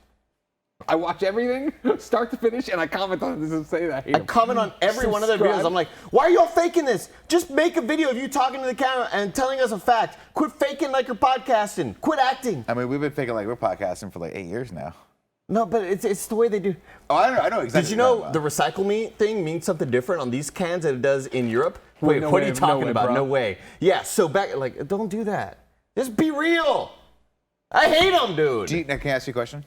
I watch everything, start to finish, and I comment on this and say that I hate I them. comment on every one of their Subscribe. videos. I'm like, why are y'all faking this? Just make a video of you talking to the camera and telling us a fact. Quit faking like you're podcasting. Quit acting. I mean, we've been faking like we're podcasting for like 8 years now. No, but it's the way they do. Oh, I know exactly. Did you what you're know talking the recycle me thing means something different on these cans than it does in Europe? Wait, Wait, no what way, are you no talking way, about? bro. No way. Yeah, so back, like, don't do that. Just be real. I hate them, dude. Now, can I ask you a question?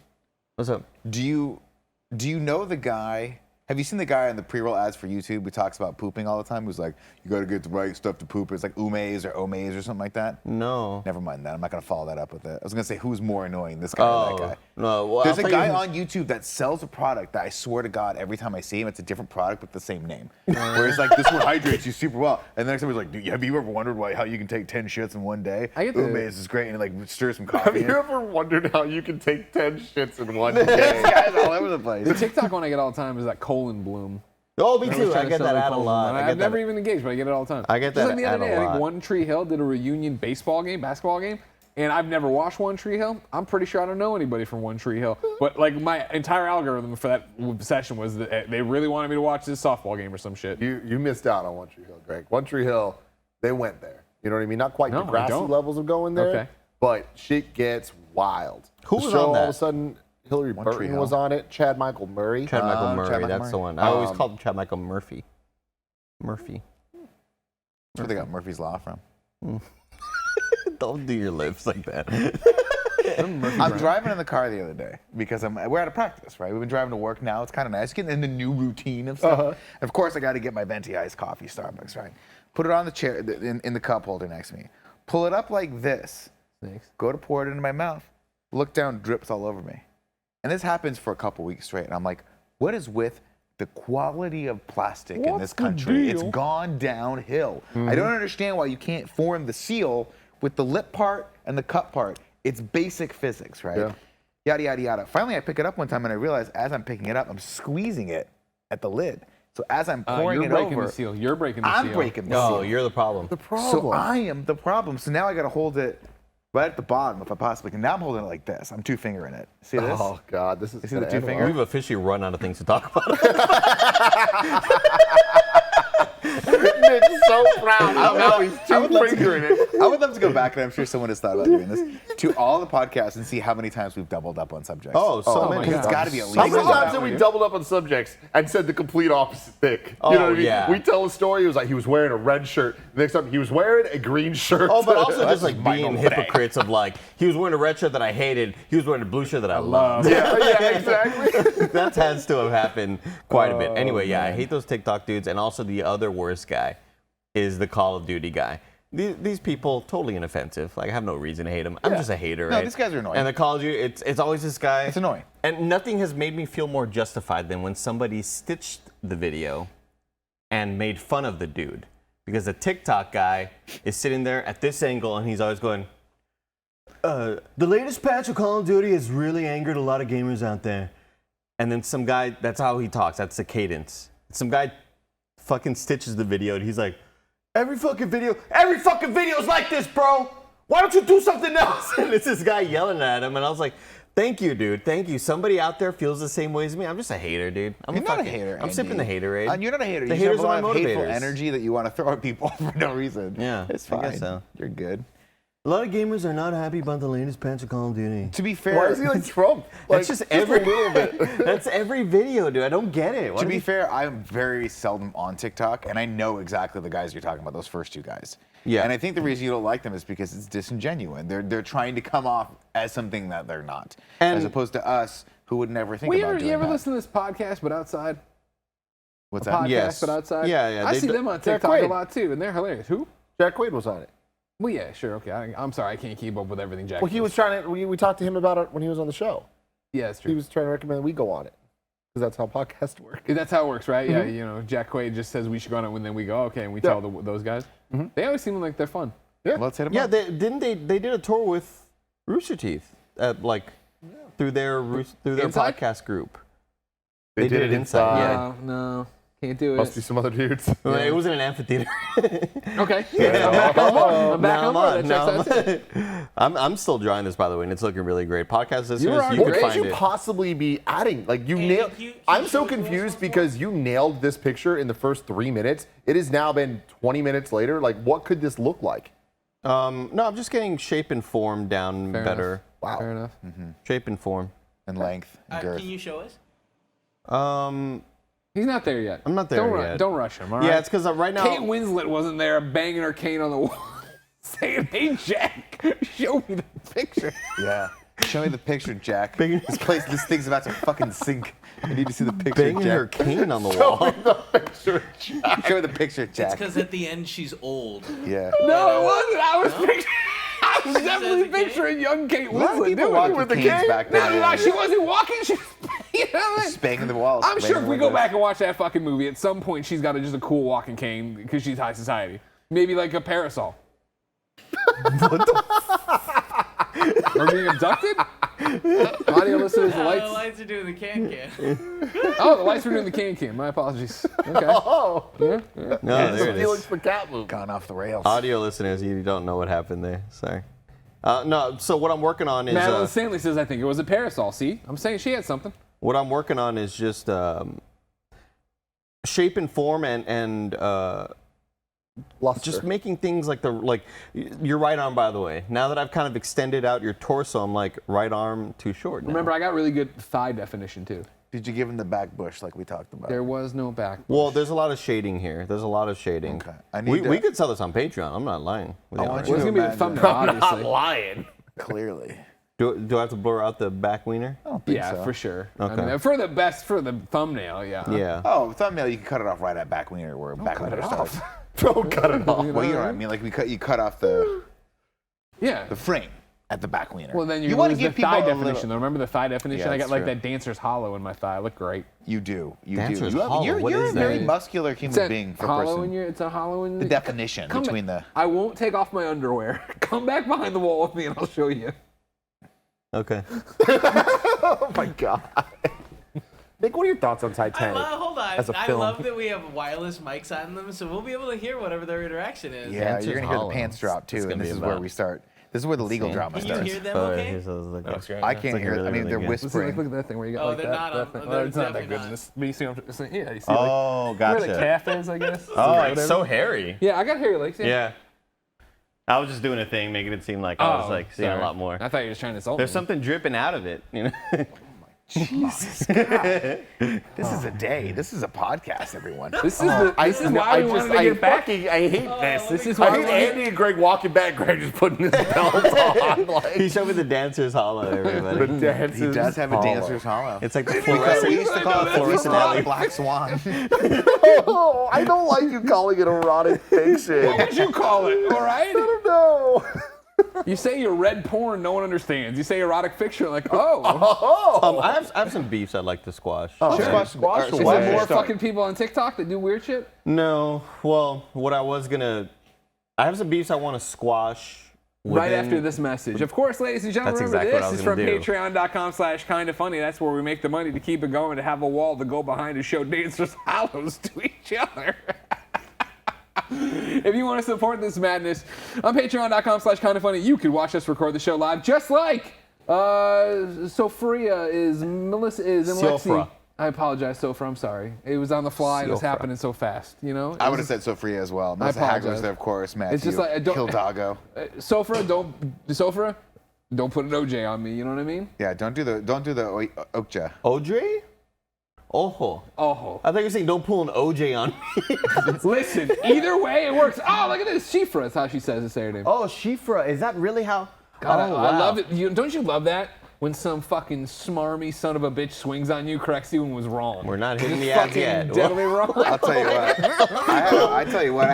What's up? Do you know the guy? Have you seen the guy in the pre-roll ads for YouTube who talks about pooping all the time? Who's like, you got to get the right stuff to poop. It's like umes or omes or something like that. No. Never mind that. I'm not gonna follow that up with it. I was gonna say who's more annoying, this guy or that guy. No. Well, There's I'll a tell guy you- on YouTube that sells a product that I swear to God, every time I see him, it's a different product with the same name. Where he's like, this one hydrates you super well. And the next time he's like, have you ever wondered how you can take 10 shits in one day? I get the- Umes is great, and it like stirs some Have coffee. you ever wondered how you can take 10 shits in one This day? guy's all over the place. The TikTok one I get all the time is that colon bloom. Oh, me Everyone's too. I trying to get sell that me ad a colon lot. bloom. I I've get never that. even engaged, but I get it all the time. I get Just that like the other ad a day, I think lot. One Tree Hill did a reunion basketball game, and I've never watched One Tree Hill. I'm pretty sure I don't know anybody from One Tree Hill. But like my entire algorithm for that session was that they really wanted me to watch this softball game or some shit. You missed out on One Tree Hill, Greg. One Tree Hill, they went there. You know what I mean? Not quite No, the I grassy don't. levels of going there, Okay. but shit gets wild. Who The was show, on all that? of a sudden, Hillary One Tree Burton Hill. was on it. Chad Michael Murray. Chad Michael Chad Murray. Michael That's Murray. the one. I always Um, called him Chad Michael Murphy. Murphy. That's where they got Murphy's Law from. Don't do your lips like that. I'm driving in the car the other day because we're out of practice, right? We've been driving to work now. It's kind of nice getting in the new routine of stuff. Of course, I got to get my venti iced coffee, Starbucks, right? Put it on the chair in the cup holder next to me. Pull it up like this. Go to pour it into my mouth. Look down, drips all over me. And this happens for a couple weeks straight. And I'm like, what is with the quality of plastic in this country? It's gone downhill. I don't understand why you can't form the seal with the lip part and the cup part. It's basic physics, right? Yeah. Yada, yada, yada. Finally, I pick it up one time and I realize as I'm picking it up, I'm squeezing it at the lid. So as I'm pouring You're it breaking over, the seal. You're breaking the seal. I'm breaking the seal. No, you're the problem. So I am the problem. So now I got to hold it right at the bottom if I possibly can. Now I'm holding it like this. I'm two fingering it. See this? Oh God, this is see the gonna two end finger? We've officially run out of things to talk about. Nick's so proud. Now he's I would love to- fingering it. I would love to go back, and I'm sure someone has thought about doing this, to all the podcasts and see how many times we've doubled up on subjects. Oh, so many. Because it's got to be at least How many one. times have we doubled up on subjects and said the complete opposite thing? Oh, you know what I mean? yeah. We tell a story. It was like he was wearing a red shirt. The next time he was wearing a green shirt. Oh, but also just like Michael being Bay. hypocrites of like, he was wearing a red shirt that I hated, he was wearing a blue shirt that I loved. yeah, exactly. That has to have happened quite a bit. Anyway, yeah, I hate those TikTok dudes. And also the other worst guy is the Call of Duty guy. These people, totally inoffensive. Like, I have no reason to hate them. I'm just a hater, No, right? these guys are annoying. And the Call of Duty, it's always this guy. It's annoying. And nothing has made me feel more justified than when somebody stitched the video and made fun of the dude. Because the TikTok guy is sitting there at this angle and he's always going, the latest patch of Call of Duty has really angered a lot of gamers out there. And then some guy, that's how he talks, that's the cadence. Some guy fucking stitches the video and he's like, every fucking video is like this, bro. Why don't you do something else? And it's this guy yelling at him, and I was like, Thank you, dude. Thank you. Somebody out there feels the same way as me. I'm just a hater, dude. You're not a hater. I'm sipping the haterade. And you're not a hater. The You haters have a are lot my of hateful motivators. energy that you want to throw at people for no reason. Yeah, It's I fine. guess so. You're good. A lot of gamers are not happy about the latest patch of Call of Duty. To be fair, Why is he like Trump? That's just every a little bit. That's every video, dude. I don't get it. Why To do be you- fair, I'm very seldom on TikTok, and I know exactly the guys you're talking about, those first two guys. Yeah. And I think the reason you don't like them is because it's disingenuous. They're trying to come off as something that they're not, And- as opposed to us who would never think Well, about doing you ever that. listen to this podcast, but outside? What's A that? podcast, Yes. but outside? Yeah, yeah, I they see do- them on Jack TikTok a Quaid. lot too, and they're hilarious. Who? Jack Quaid was on it. Well, yeah, sure, okay. I'm sorry, I can't keep up with everything Jack Well, he does. was trying to. We talked to him about it when he was on the show. Yeah, that's true. He was trying to recommend we go on it because that's how podcasts work. That's how it works, right? Mm-hmm. Yeah, Jack Quaid just says we should go on it, and then we go, okay, and we tell those guys. Mm-hmm. They always seem like they're fun. Well, let's hit them Yeah, up. they did a tour with Rooster Teeth at through their Inside? podcast group. They did it inside. Yeah. No, can't do it. Must be some other dudes. Well, it was in an amphitheater. Okay, I'm back on board. I'm back Now on I'm board. on. That Now checks out too. I'm still drawing this, by the way, and it's looking really great. Podcast listeners, are you What can great. could find you it. possibly be adding? Like you Hey, nailed. can you I'm show so us what confused else was because you nailed this picture in the first 3 minutes. It has now been 20 minutes later. Like, what could this look like? No, I'm just getting shape and form down Fair better. enough. Wow. Fair enough. Shape and form. And length and girth. Can you show us? He's not there yet. I'm not there don't yet. Don't rush him, all right? Yeah, it's because right now. Kate Winslet wasn't there banging her cane on the wall saying, hey, Jack, show me the picture. Yeah. Show me the picture, Jack. Banging- This thing's about to fucking sink. I need to see the picture, banging Jack. her cane on the wall. Show me the picture, It's Jack. because at the end she's old. Yeah. No, it wasn't. I was picturing. I was She definitely says the cane? picturing young Kate A lot of Winslet people doing walked it. with the canes cane? back No, then. no, no, she wasn't walking. She was, you know what I mean? Banging the walls. I'm sure banging if we the go windows. back and watch that fucking movie, at some point she's got just a cool walking cane because she's high society. Maybe like a parasol. Or being abducted? Audio listeners, the The lights. lights are doing the can. Oh, the lights were doing the can. My apologies. Okay. Oh, Yeah, yeah. No, there it Felix is. the cat movie. Gone off the rails. Audio listeners, you don't know what happened there. Sorry. No, so what I'm working on is Madeline Stanley says, I think it was a parasol. See? I'm saying she had something. what I'm working on is just shape and form and Luster. just making things like your right arm. By the way, now that I've kind of extended out your torso, I'm like right arm too short. Now. Remember, I got really good thigh definition, too. Did you give him the back bush like we talked about? There was no back. Well, there's a lot of shading here. There's a lot of shading. Okay. I need We to- could sell this on Patreon. I'm not lying. with I you want already. you Well, it's to going to be the imagine- thumbnail, obviously. lying. Clearly. Do I have to blur out the back wiener? I don't think Yeah, so. for sure. Okay. I mean, for the thumbnail, yeah. Yeah. Oh, thumbnail, you can cut it off right at back wiener where back cut wiener it starts. off. Don't cut it off. Well, you know what I mean. Like you cut off the Yeah. frame at the back wiener. Well, then you want to lose give the people thigh a definition. little- Though. Remember the thigh definition? Yeah, I got that's like true. that dancer's hollow in my thigh. I look great. You do. You Dancer's do. hollow. You're, What you're is a that? very muscular human It's being for a hollow person. in your. It's a hollow in The definition Come between back. the. I won't take off my underwear. Come back behind the wall with me, and I'll show you. Okay. Oh my god. Nick, what are your thoughts on Titanic? Hold on. As a I film. love that we have wireless mics on them, so we'll be able to hear whatever their interaction is. Yeah, Dancer's you're gonna hear the hollow. pants drop It's too, gonna and this be is where about- we start. This is where the legal drama Can you starts. hear them okay? I can't hear. I mean, they're good. whispering. Look at that thing where you got Oh, like they're that. not that on- thing. they're It's not that definitely good. not. But you see what I'm saying? Yeah, you see Oh, like, where the gotcha. calf is, I guess. Oh, Whatever. it's so hairy. Yeah, I got hairy legs. Yeah. I was just doing a thing, making it seem like I was like seeing sorry. a lot more. I thought you were just trying to insult There's me. something dripping out of it, you know. Jesus God. This is a day. This is a podcast, everyone. This is why we wanted to get back. I hate this. This is I why we hate wanted Andy and Greg walking back. Greg just putting his belt on. Like, He showed me the dancer's hollow, everybody. the dancer's He does have a hollow. dancer's hollow. It's like the We fluorescent. used to call it Fluorescent alley. Black Swan. Oh, I don't like you calling it erotic fiction. What would you call it? All right. I don't know. You say you're red porn, no one understands. You say erotic fiction, like, oh. Oh. I have some beefs I'd like to squash. Squash Is away. there more fucking people on TikTok that do weird shit? No. Well, I have some beefs I want to squash. Right within- after this message. Of course, ladies and gentlemen, That's remember exactly what I this was is from gonna do. patreon.com/KindaFunny. That's where we make the money to keep it going, to have a wall to go behind to show dancers hollows to each other. If you want to support this madness, on patreon.com/KindaFunny, you can watch us record the show live, just like Sophria is Melissa is and Lexi. Siofra. I apologize, Sophra. I'm sorry. It was on the fly. It was Siofra. happening so fast. You know. I would have said Sophia as well. Melissa Hagler apologize. was there, of course. Matthew. It's just like I don't. Hildago. Sophra, don't put an OJ on me. You know what I mean? Yeah, don't do the Okja. OJ? Ojo. Oh. I thought you were saying don't pull an OJ on me. Listen, either way it works. Oh, look at this. Shifra is how she says to say her name. Oh, Shifra. Is that really how? God, oh, I wow. love it. Don't you love that? When some fucking smarmy son of a bitch swings on you, corrects you, and was wrong. We're not hitting Just the ads fucking yet. deadly wrong. I'll tell you what.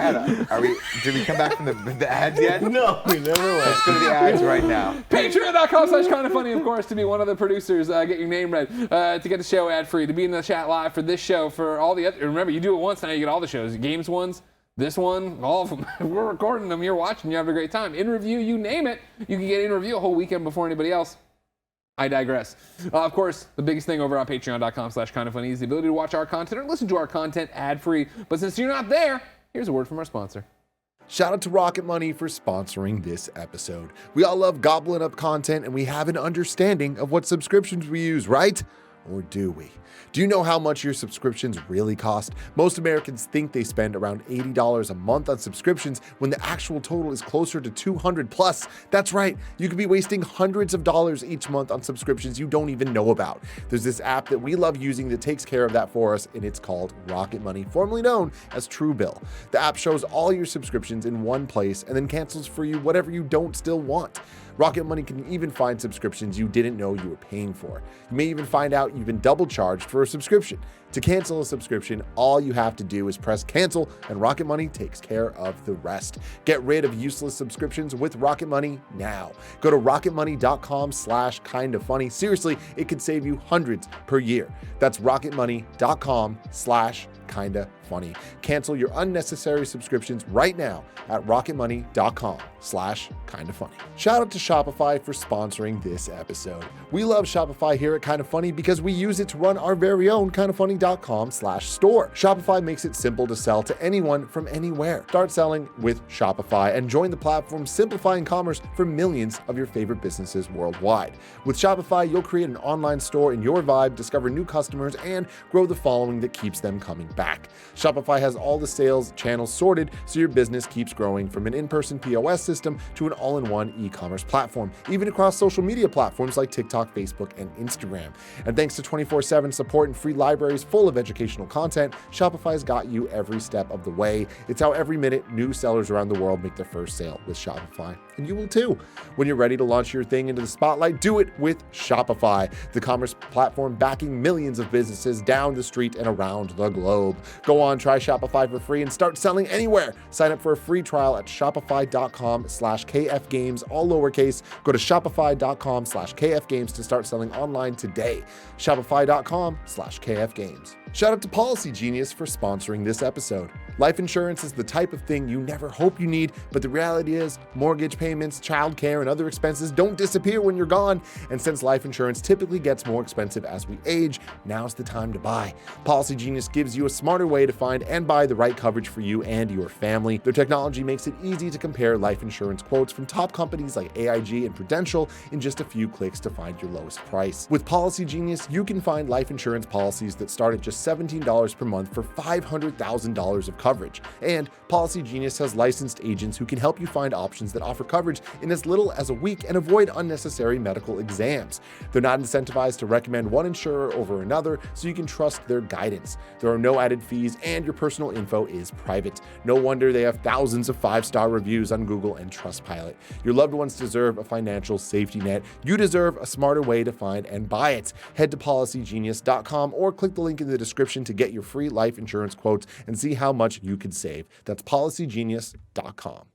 Did we come back from the ads yet? No, we never went. Let's go to the ads right now. Patreon.com/KindaFunny, of course, to be one of the producers, get your name read, to get the show ad-free, to be in the chat live for this show, for all the other, remember, you do it once, now you get all the shows, games ones, this one, all of them. We're recording them, you're watching, you're having a great time. In review, you name it, you can get in review a whole weekend before anybody else. I digress. Of course, the biggest thing over on patreon.com/KindaFunny is the ability to watch our content or listen to our content ad-free. But since you're not there, here's a word from our sponsor. Shout out to Rocket Money for sponsoring this episode. We all love gobbling up content and we have an understanding of what subscriptions we use, right? Or do we? Do you know how much your subscriptions really cost? Most Americans think they spend around $80 a month on subscriptions when the actual total is closer to $200 plus. That's right, you could be wasting hundreds of dollars each month on subscriptions you don't even know about. There's this app that we love using that takes care of that for us, and it's called Rocket Money, formerly known as Truebill. The app shows all your subscriptions in one place and then cancels for you whatever you don't still want. Rocket Money can even find subscriptions you didn't know you were paying for. You may even find out you've been double charged for a subscription. To cancel a subscription, all you have to do is press cancel, and Rocket Money takes care of the rest. Get rid of useless subscriptions with Rocket Money now. Go to rocketmoney.com/KindaFunny. Seriously, it could save you hundreds per year. That's rocketmoney.com/KindaFunny. Cancel your unnecessary subscriptions right now at rocketmoney.com/KindaFunny. Shout out to Shopify for sponsoring this episode. We love Shopify here at Kinda Funny because we use it to run our very own KindaFunny.com/store. Shopify makes it simple to sell to anyone from anywhere. Start selling with Shopify and join the platform simplifying commerce for millions of your favorite businesses worldwide. With Shopify, you'll create an online store in your vibe, discover new customers, and grow the following that keeps them coming back. Shopify has all the sales channels sorted so your business keeps growing, from an in-person POS system to an all-in-one e-commerce platform, even across social media platforms like TikTok, Facebook, and Instagram. And thanks to 24/7 support and free libraries full of educational content, Shopify's got you every step of the way. It's how every minute new sellers around the world make their first sale with Shopify. And you will too. When you're ready to launch your thing into the spotlight, do it with Shopify, the commerce platform backing millions of businesses down the street and around the globe. Go on, try Shopify for free and start selling anywhere. Sign up for a free trial at shopify.com/KFgames, all lowercase. Go to shopify.com/KFgames to start selling online today. Shopify.com/KFgames. Shout out to Policy Genius for sponsoring this episode. Life insurance is the type of thing you never hope you need, but the reality is mortgage payments, childcare, and other expenses don't disappear when you're gone. And since life insurance typically gets more expensive as we age, now's the time to buy. Policy Genius gives you a smarter way to find and buy the right coverage for you and your family. Their technology makes it easy to compare life insurance quotes from top companies like AIG and Prudential in just a few clicks to find your lowest price. With Policy Genius, you can find life insurance policies that start at just $17 per month for $500,000 of coverage. And Policy Genius has licensed agents who can help you find options that offer coverage in as little as a week and avoid unnecessary medical exams. They're not incentivized to recommend one insurer over another, so you can trust their guidance. There are no added fees, and your personal info is private. No wonder they have thousands of 5-star reviews on Google and Trustpilot. Your loved ones deserve a financial safety net. You deserve a smarter way to find and buy it. Head to policygenius.com or click the link in the description to get your free life insurance quotes and see how much you could save. That's policygenius.com.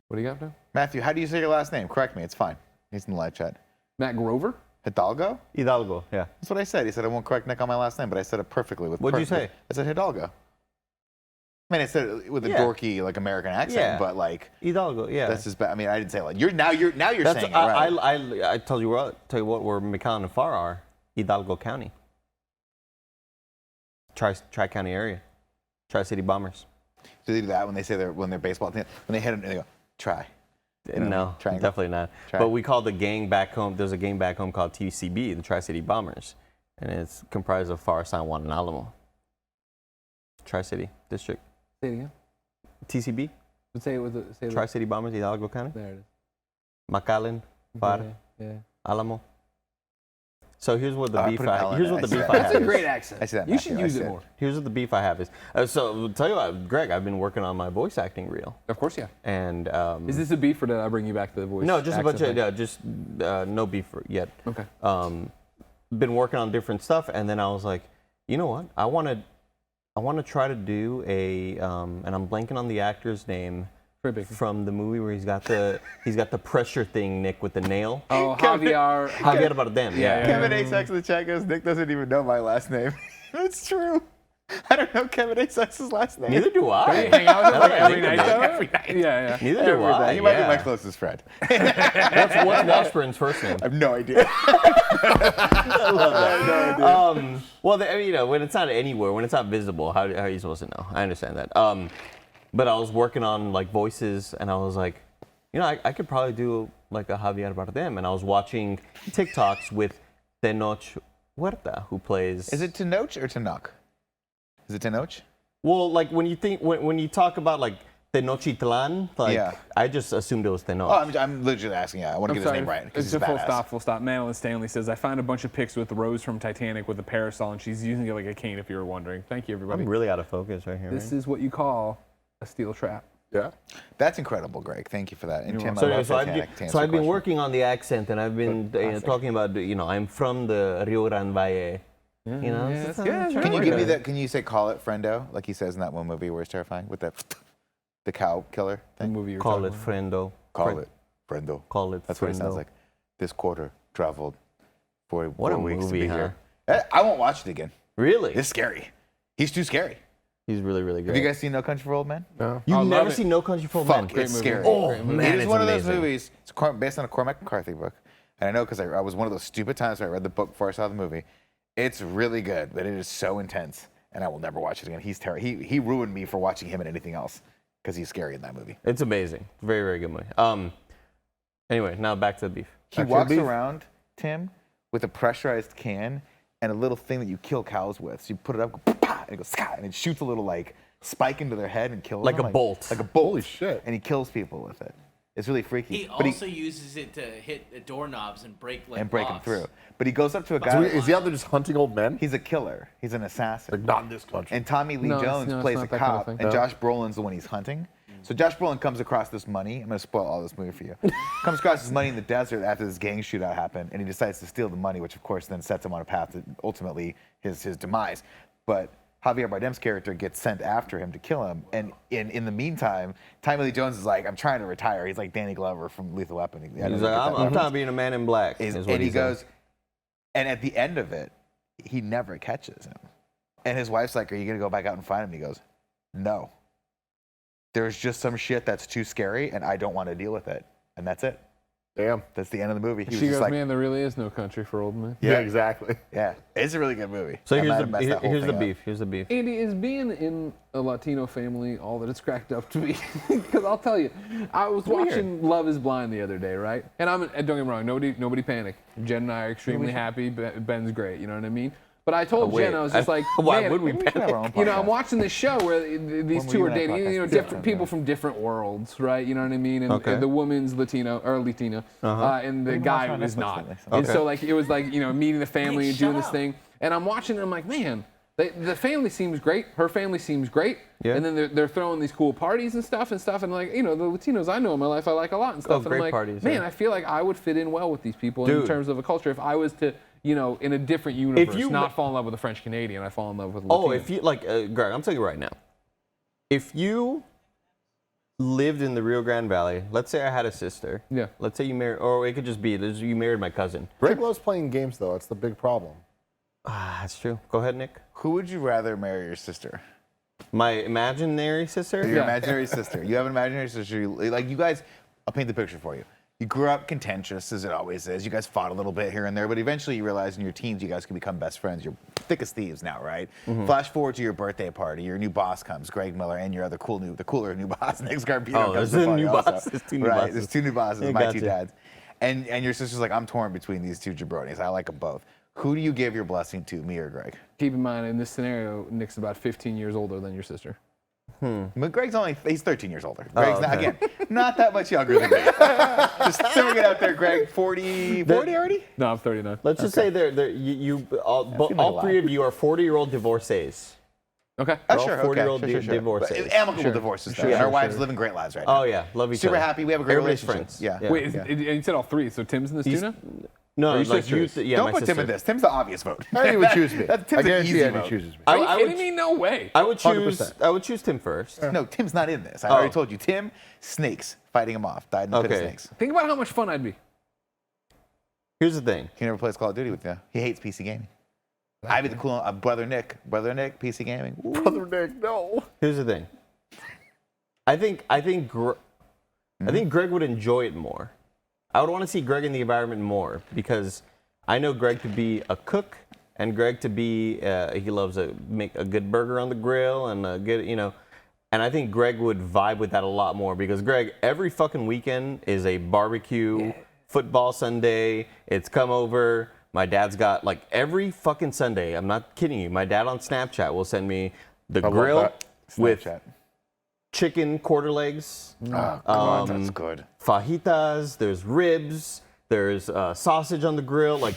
What do you got now? Matthew, how do you say your last name? Correct me. It's fine. He's in the live chat. Matt Grover? Hidalgo? Hidalgo, yeah. That's what I said. He said I won't correct Nick on my last name, but I said it perfectly. What'd you say? I said Hidalgo. I mean, I said it with a dorky, like, American accent, but like Hidalgo, yeah. That's just bad. I mean, I didn't say it like you're saying it right. I told you what. Tell you what, where McAllen and Farr are, Hidalgo County, Tri-County area, Tri-City Bombers. So they do that when they say when they're baseball team, when they hit them, they go try. No, Triangle. definitely not. But we call the gang back home. There's a gang back home called TCB, the Tri-City Bombers, and it's comprised of Far San Juan and Alamo. Tri-City District. Say it again. TCB. Say it with the Tri-City Bombers, Hidalgo County. There it is. McAllen, Far, Yeah. Alamo. So here's what the I beef put an L I in here's it. what I the see beef that. I That's have a is. great accent. I see that, You should Matthew. I use see it it. more. Here's what the beef I have is. So I'll tell you what, Greg, I've been working on my voice acting reel, Of course, yeah. and Is this a beef or did I bring you back to the voice? no, just a bunch of accent just no beef yet. thing? Okay. Been working on different stuff, and then I was like, you know what? I want to try to do a and I'm blanking on the actor's name Very big. from the movie where he's got the pressure thing, Nick, with the nail. Oh, Javier. Javier Bardem. Yeah. Kevin A. Sucks in the chat goes, Nick doesn't even know my last name. It's true. I don't know Kevin A. Sucks' last name. Neither do Don't I. you hang out with him like I every think night, about though? it. Every night. Yeah, yeah. Neither do I. He might be yeah. my closest friend. What's Washburn's first name? I have no idea. Well, when it's not anywhere, when it's not visible, how are you supposed to know? I understand that. But I was working on like voices, and I was like, I could probably do like a Javier Bardem, and I was watching TikToks with Tenoch Huerta, who plays. Is it Tenoch or Tenoch? Is it Tenoch? Well, like when you talk about like Tenochtitlan, like Yeah. I just assumed it was Tenoch. Oh, I'm literally asking. Yeah, I want to I'm get his sorry. name right because It's he's a full badass. stop, full stop. Madeline Stanley says, I found a bunch of pics with Rose from Titanic with a parasol, and she's using it like a cane, if you were wondering. Thank you, everybody. I'm really out of focus right here. This right? is what you call a steel trap. Yeah. That's incredible, Greg. Thank you for that. And Tim, I So, love so I've Titanic. been, to answer so I've your been question. working on the accent, and I've been talking about, I'm from the Rio Grande Valle. Yeah, It's that's a- good. Can you Very give me good. that? Can you say "call it, friendo" like he says in that one movie where it's terrifying with the cow killer The thing? movie you're Call talking it about. friendo. Call it, friendo. Call it That's what it sounds friendo. like. This quarter traveled for What a 4 weeks movie, to be huh? here. I won't watch it again. Really? It's scary. He's too scary. He's really, really great. Have you guys seen No Country for Old Men? No. You've I love never it. seen No Country for Old Men? Fuck, it's movie. scary. Oh, Great movie. man, It is it's one amazing. of those movies. It's based on a Cormac McCarthy book, and I know because I was one of those stupid times where I read the book before I saw the movie. It's really good, but it is so intense, and I will never watch it again. He's terrible. He ruined me for watching him in anything else because he's scary in that movie. It's amazing. Very, very good movie. Anyway, now back to the beef. He Actually, walks beef. around, Tim, with a pressurized can and a little thing that you kill cows with. So you put it up, go, "Pah," and it goes, "Ska," and it shoots a little like spike into their head and kills Like them. a bolt. Like a bolt. Holy shit. And he kills people with it. It's really freaky. He But also uses it to hit the doorknobs and break like and break them locks. through. But he goes up to a So guy. Is he out there just hunting old men? He's a killer. He's an assassin. Like, not in this country. And Tommy Lee No, it's- Jones no, it's plays not a that kind of cop, thing. and No. Josh Brolin's the one he's hunting. So Josh Brolin comes across this money. I'm gonna spoil all this movie for you. Comes across this money in the desert after this gang shootout happened, and he decides to steal the money, which of course then sets him on a path to ultimately his demise. But Javier Bardem's character gets sent after him to kill him, and in the meantime, Tommy Lee Jones is like, I'm trying to retire. He's like Danny Glover from Lethal Weapon. I don't He's know like, if you get I'm that tired reference. of being a man in black. is what And he said. goes, and at the end of it, he never catches him. And his wife's like, are you going to go back out and find him? He goes, no. There's just some shit that's too scary, and I don't want to deal with it. And that's it. Damn. That's the end of the movie. He was She just goes, like, man, there really is no country for old men. Yeah, exactly. yeah, it's a really good movie. So I here's might have messed that whole here's the thing up. beef. Here's the beef. Andy, is being in a Latino family all that it's cracked up to be? Because I'll tell you, I was watching Love is Blind the other day, right? And don't get me wrong, nobody panic. Jen and I are extremely happy. Ben's great, you know what I mean? But I told wait, Jen, I was just like, why man, would we We should have our own you know, I'm podcast. watching this show where these When two we are were in that dating, podcast. different people from different worlds, right? You know what I mean? And Okay. the woman's Latino, and the been guy watching on is Netflix not. lately, so- And Okay. so like it was like, you know, meeting the family Nick, and doing shut this up. thing. And I'm watching and I'm like, man, the family seems great. Her family seems great. Yeah. And then they're throwing these cool parties and stuff. And like, you know, the Latinos I know in my life I like a lot and stuff. And great I'm like, parties, man, yeah. I feel like I would fit in well with these people in Dude. terms of a culture if I was to, you know, in a different universe, you- not fall in love with a French Canadian. I fall in love with a Latino. Oh, if you like, Greg, I'm telling you right now. If you lived in the Rio Grande Valley, let's say I had a sister. Yeah. Let's say you married, or it could just be you married my cousin. Greg loves playing games, though. That's the big problem. Ah, that's true. Go ahead, Nick. Who would you rather marry your sister? My imaginary sister. Your Yeah. imaginary sister. You have an imaginary sister. Like you guys, I'll paint the picture for you. You grew up contentious, as it always is. You guys fought a little bit here and there, but eventually you realize in your teens you guys can become best friends. You're thick as thieves now, right? Flash forward to your birthday party. Your new boss comes, Greg Miller, and your other the cooler new boss, Nick Scarpino. There's comes to the a new party boss. also. There's two new right, bosses. there's two new bosses, Yeah, my got two you. dads. And your sister's like, I'm torn between these two jabronis. I like them both. Who do you give your blessing to, me or Greg? Keep in mind, in this scenario, Nick's about 15 years older than your sister. But Greg's he's 13 years older. Oh, Greg's okay. not that much younger than me. Just throwing it out there, Greg. 40 already? No, I'm 39. Let's just say all three of you are 40-year-old divorcees. Okay. Oh, We're all sure. 40-year-old Okay, sure. divorcees. But amicable divorces, though. And our wives sure. living great lives right now. Oh yeah, love each Super other. happy. We have a great Everybody's relationship. friends. Yeah. Wait, Yeah. and you said all three, so Tim's in this too now? No, Are you like sisters? yeah, Don't my put sister. Tim in this. Tim's the obvious vote. Andy would choose me. That's I Tim's an guarantee easy Andy vote. chooses me. Are you I kidding would- me? No way. I would choose. 100%. I would choose Tim first. No, Tim's not in this. I already Oh. told you. Tim, snakes, fighting him off. Died in a pit of Okay. snakes. Think about how much fun I'd be. Here's the thing. He never plays Call of Duty with you. He hates PC gaming. I'd be the cool brother Nick. Brother Nick, PC gaming. Ooh. Brother Nick, no. Here's the thing. I think Greg would enjoy it more. I would want to see Greg in the environment more because I know Greg to be a cook and Greg to be he loves to make a good burger on the grill and a good and I think Greg would vibe with that a lot more because Greg every fucking weekend is a barbecue football Sunday. It's come over. My dad's got like every fucking Sunday. I'm not kidding you. My dad on Snapchat will send me the I love grill that. with Snapchat. chicken quarter legs, Oh, God, that's good. fajitas, there's ribs, there's sausage on the grill,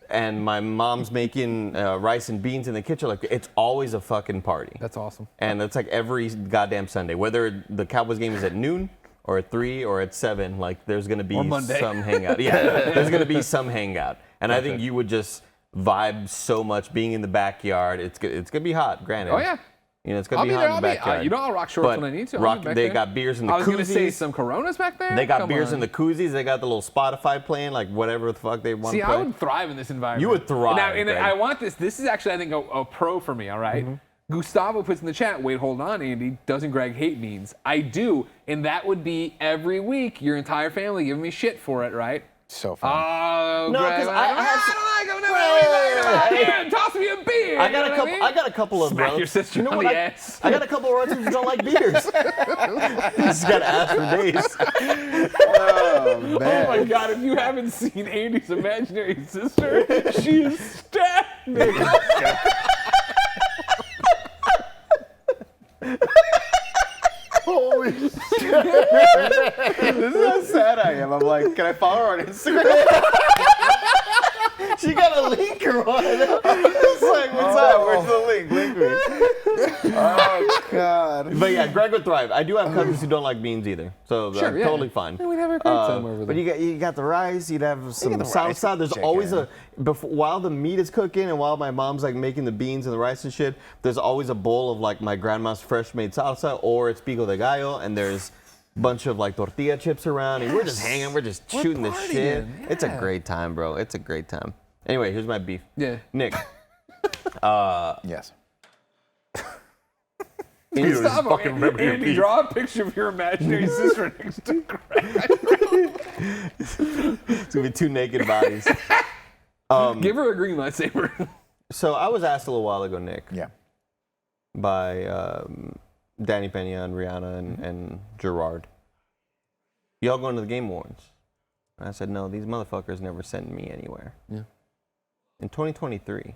and my mom's making rice and beans in the kitchen. Like, it's always a fucking party. That's awesome. And it's like every goddamn Sunday, whether the Cowboys game is at noon or at 3 or at 7, like there's gonna be Or Monday. some hangout. Yeah, there's gonna be some hangout. And I think you would just vibe so much being in the backyard. It's gonna be hot, granted. Oh, yeah. You know, it's gonna I'll be be hot there. in I'll the be. backyard. You know, I'll rock shorts But when I need to. I'll be back they there. got beers in the I was koozies. gonna say some Coronas back there. They got Come beers on. in the koozies. They got the little Spotify playing, like whatever the fuck they want See, to play. I would thrive in this environment. You would thrive, Now, and Greg. I want this. This is actually, I think, a pro for me. All right? Gustavo puts in the chat. Wait, hold on, Andy. Doesn't Greg hate beans? I do, and that would be every week. Your entire family giving me shit for it, right? So fun. Oh, No, Greg, 'cause like, I I have don't like him. What are you talking about? Here, toss me a beer. I You got know a what couple. mean? I got a couple of Smack relatives. your sister You know on what? the ass. I got a couple of relatives who don't like beers. Just got to ask for days. Oh, Oh my God! If you haven't seen Andy's imaginary sister, she is stabbing. Holy shit. This is how sad I am. I'm like, can I follow her on Instagram? She got a link or what? It's like, what's up? Where's the link? Link me. Oh, God. But yeah, Greg would thrive. I do have cousins who don't like beans either, so Sure, yeah. totally fine. We'd have a great time over But there. you got the rice. You'd have some the salsa. rice, There's chicken. always while the meat is cooking and while my mom's like making the beans and the rice and shit. There's always a bowl of like my grandma's fresh made salsa or it's pico de gallo, and there's a bunch of like tortilla chips around, and we're just hanging. We're just shooting the shit. partying, It's a yeah. great time, bro. It's a great time. Anyway, here's my beef. Yeah. Nick. Yes. Gustavo, fucking remember your Andy, beef. draw a picture of your imaginary sister next to Greg. It's gonna be two naked bodies. Give her a green lightsaber. So I was asked a little while ago, Nick, Yeah. by Danny Pena and Rihanna and Gerard. Y'all going to the Game Awards? And I said, no, these motherfuckers never sent me anywhere. Yeah. In 2023,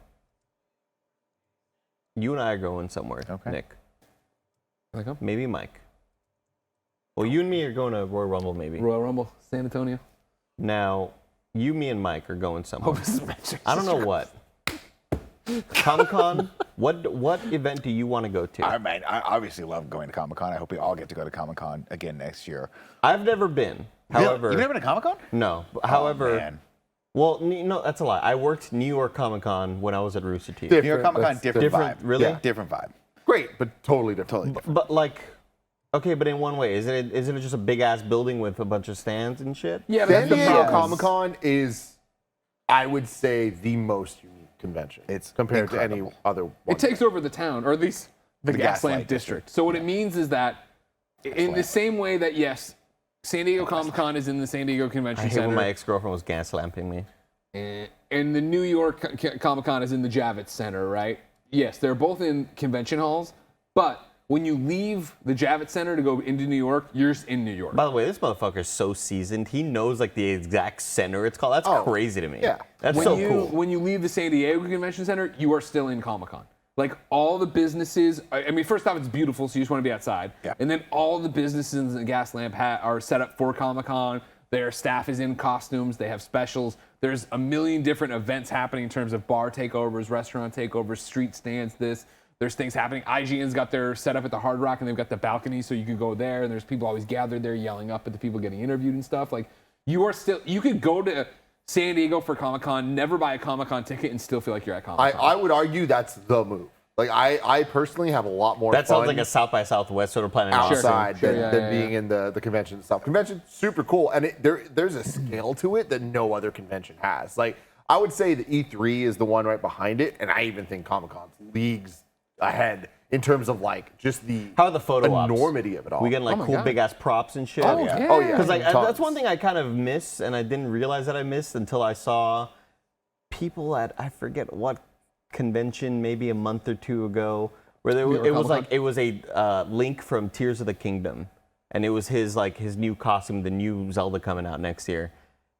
you and I are going somewhere, Okay. Nick. Like, oh, Maybe Mike. Well, you and me are going to Royal Rumble, maybe. Royal Rumble, San Antonio. Now, you, me, and Mike are going somewhere. Oh, this is imaginary I don't know sister. what. Comic-Con, what event do you want to go to? I obviously love going to Comic-Con. I hope we all get to go to Comic-Con again next year. I've never been. However, You've never been to Comic-Con? no. However, Oh, man. well, no, that's a lie. I worked New York Comic Con when I was at Rooster Teeth. New York Comic-Con, That's different different, vibe. really? Yeah, different vibe. Great, but totally different. Totally different. But like, okay, but in one way, isn't it just a big ass building with a bunch of stands and shit? Yeah, San that's the Diego problem. Comic Con is, I would say, the most unique convention. It's compared to incredible. any other one. It takes over the town, or at least the Gaslamp Gaslamp district. So what it means is that in the same way that, yes, San Diego Comic-Con is in the San Diego Convention I hate Center. when my ex-girlfriend was gas-lamping me. And the New York Comic-Con is in the Javits Center, right? Yes, they're both in convention halls, but when you leave the Javits Center to go into New York, you're just in New York. By the way, this motherfucker's so seasoned. He knows like the exact center it's called. That's crazy to me. yeah. That's when so you, cool. When you leave the San Diego Convention Center, you are still in Comic-Con. Like all the businesses, I mean, first off, it's beautiful, so you just want to be outside. Yeah. And then all the businesses in the Gas Lamp are set up for Comic-Con. Their staff is in costumes. They have specials. There's a million different events happening in terms of bar takeovers, restaurant takeovers, street stands, There's things happening. IGN's got their setup at the Hard Rock, and they've got the balcony, so you can go there, and there's people always gathered there yelling up at the people getting interviewed and stuff. Like, you could go to San Diego for Comic-Con, never buy a Comic-Con ticket, and still feel like you're at Comic-Con. I would argue that's the move. Like I personally have a lot more That fun sounds like a South by Southwest sort of plan. outside Sure, than being in the convention itself. Convention's super cool, and there's a scale to it that no other convention has. Like, I would say the E3 is the one right behind it, and I even think Comic-Con's leagues ahead in terms of like just the How are the photo ops? enormity of it all. We getting like Oh my cool God. big ass props and shit. Oh, yeah. Oh yeah, Because like tons. that's one thing I kind of miss, and I didn't realize that I missed until I saw people at I forget what convention, maybe a month or two ago, where there New York it was Comic-Con? like it was a Link from Tears of the Kingdom, and it was his new costume, the new Zelda coming out next year.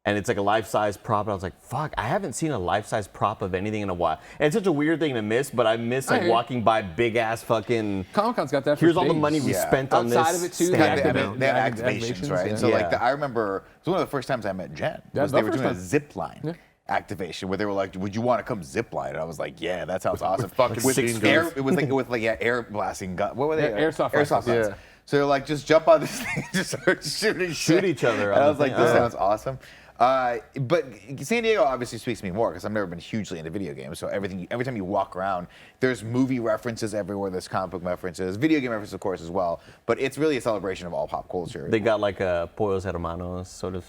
And it's like a life-size prop. And I was like, fuck, I haven't seen a life-size prop of anything in a while. And it's such a weird thing to miss, but I miss like hear you. walking by big-ass fucking... Comic-Con's got that for Here's all the days. money we Yeah. spent on this. Outside of it, too, They Yeah, have, they have yeah, activations, right? yeah. And so, Yeah. like, I remember it was one of the first times I met Jen. Yeah, Was the they were first doing a time. zip line activation where they were like, "Would you want to come zip line?" And I was like, "Yeah, that sounds awesome." fucking with machine air, guns. it was like with air blasting gun. What were they? Yeah, airsoft Airsoft rifles. guns. Yeah. So they're like, just jump on this thing, just start shooting Shoot shit. each other And on I the was like, thing. this Oh. sounds awesome. But San Diego obviously speaks to me more because I've never been hugely into video games. So every time you walk around, there's movie references everywhere. There's comic book references, video game references, of course, as well. But it's really a celebration of all pop culture. They got like a Pollos Hermanos sort of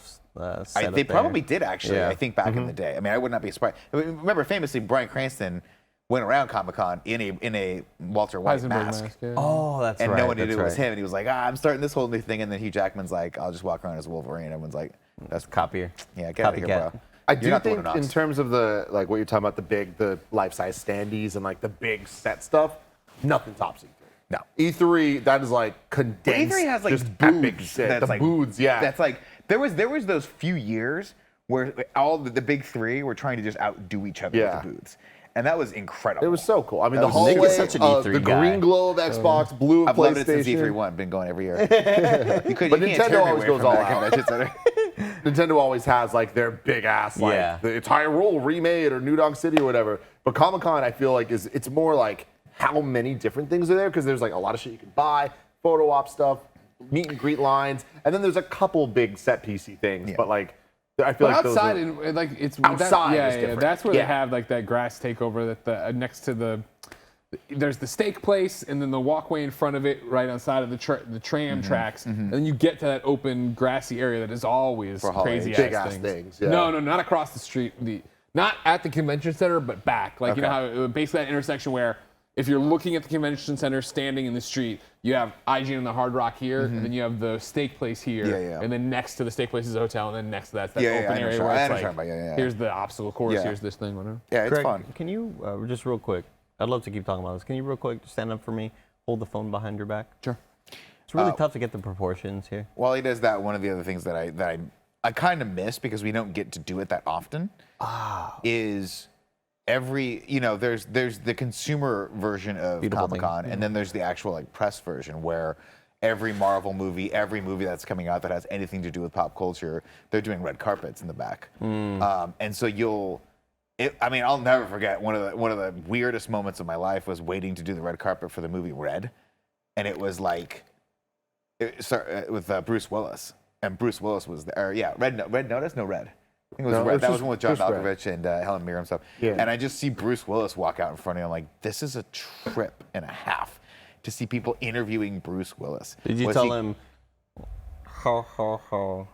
set They up probably there. did actually. Yeah. I think back in the day. I mean, I would not be surprised. I mean, remember, famously, Bryan Cranston went around Comic-Con in a Walter White Heisenberg mask. yeah. Oh, that's And right. no one knew that's it was right. him, and he was like, "I'm starting this whole new thing." And then Hugh Jackman's like, "I'll just walk around as Wolverine." Everyone's like, "That's Copier. yeah, get out of here, Copycat. bro." I You're do not the one think who in knocks. terms of the like what you're talking about, the life-size standees and like the big set stuff, nothing tops E3. No. E3, that is like condensed. E3 has like just booths. epic shit. That's The like booths, yeah. That's like there was those few years where all the big three were trying to just outdo each other Yeah. with the booths, and that was incredible. It was so cool. I mean, That the was hallway, Nick is such an E3 the guy. green glow of Xbox, blue of I've loved it since PlayStation. E3 1. Been going every year. You could, But you can't Nintendo turn always away goes from all that out. convention center. Nintendo always has like their big ass, like Yeah. the entire rule remade or New Donk City or whatever. But Comic Con, I feel like it's more like how many different things are there because there's like a lot of shit you can buy, photo op stuff, meet and greet lines, and then there's a couple big set PC things. Yeah. But like I feel But like outside, those are, and like it's Outside yeah, is yeah, different. that's where Yeah. they have like that grass takeover that the next to the. There's the steak place, and then the walkway in front of it, right on side of the tram tracks, and then you get to that open grassy area that is always For holidays. crazy Big ass ass things. things, yeah. No, not across the street. Not at the convention center, but back. Like you know Okay. how basically that intersection where if you're looking at the convention center, standing in the street, you have IGN and the Hard Rock here, and then you have the steak place here, Yeah, yeah. and then next to the steak place is a hotel, and then next to that's that Yeah, yeah, open I know area what where you're- it's I like, understand, but yeah. here's the obstacle course, Yeah. here's this thing, whatever. Yeah, it's Greg, fun. can you, just real quick, I'd love to keep talking about this. Can you real quick stand up for me, hold the phone behind your back? Sure. It's really tough to get the proportions here. While he does that, one of the other things that I kind of miss because we don't get to do it that often is there's the consumer version of Beautiful thing. Comic-Con and then there's the actual like press version where every Marvel movie, every movie that's coming out that has anything to do with pop culture, they're doing red carpets in the back. And so I'll never forget one of the weirdest moments of my life was waiting to do the red carpet for the movie Red, and it was like with Bruce Willis, and Bruce Willis was there. Yeah, Red Notice, no Red. I think it was No, Red. it's That was just- one with John just Red. Malkovich and Helen Mirren and stuff. Yeah. And I just see Bruce Willis walk out in front of me. I'm like, this is a trip and a half to see people interviewing Bruce Willis. Did you Was tell he- him, ho, ho, ho,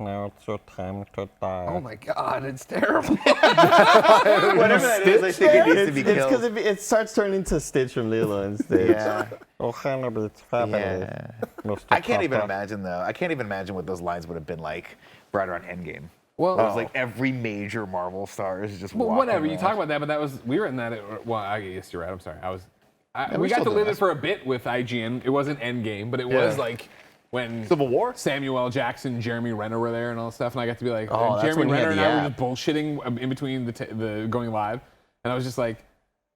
Now it's your time to die. Oh my God, it's terrible. Whatever that is, I think it needs to be It's killed. because it starts turning into Stitch from Lilo and Stitch. Yeah. Oh, Hannah, it's happening. Yeah. I can't even imagine though. I can't even imagine what those lines would have been like right around Endgame. Well, It was like every major Marvel star is just well, walking whatever. You around. talk about that, but we were in that. Well, I guess you're right. I'm sorry. We we're got still to doing live it this. for a bit with IGN. It wasn't Endgame, but it was like when Civil War? Samuel L. Jackson, Jeremy Renner were there and all that stuff, and I got to be like, Oh, and that's Jeremy when he Renner had and the I were app. just bullshitting in between the going live, and I was just like.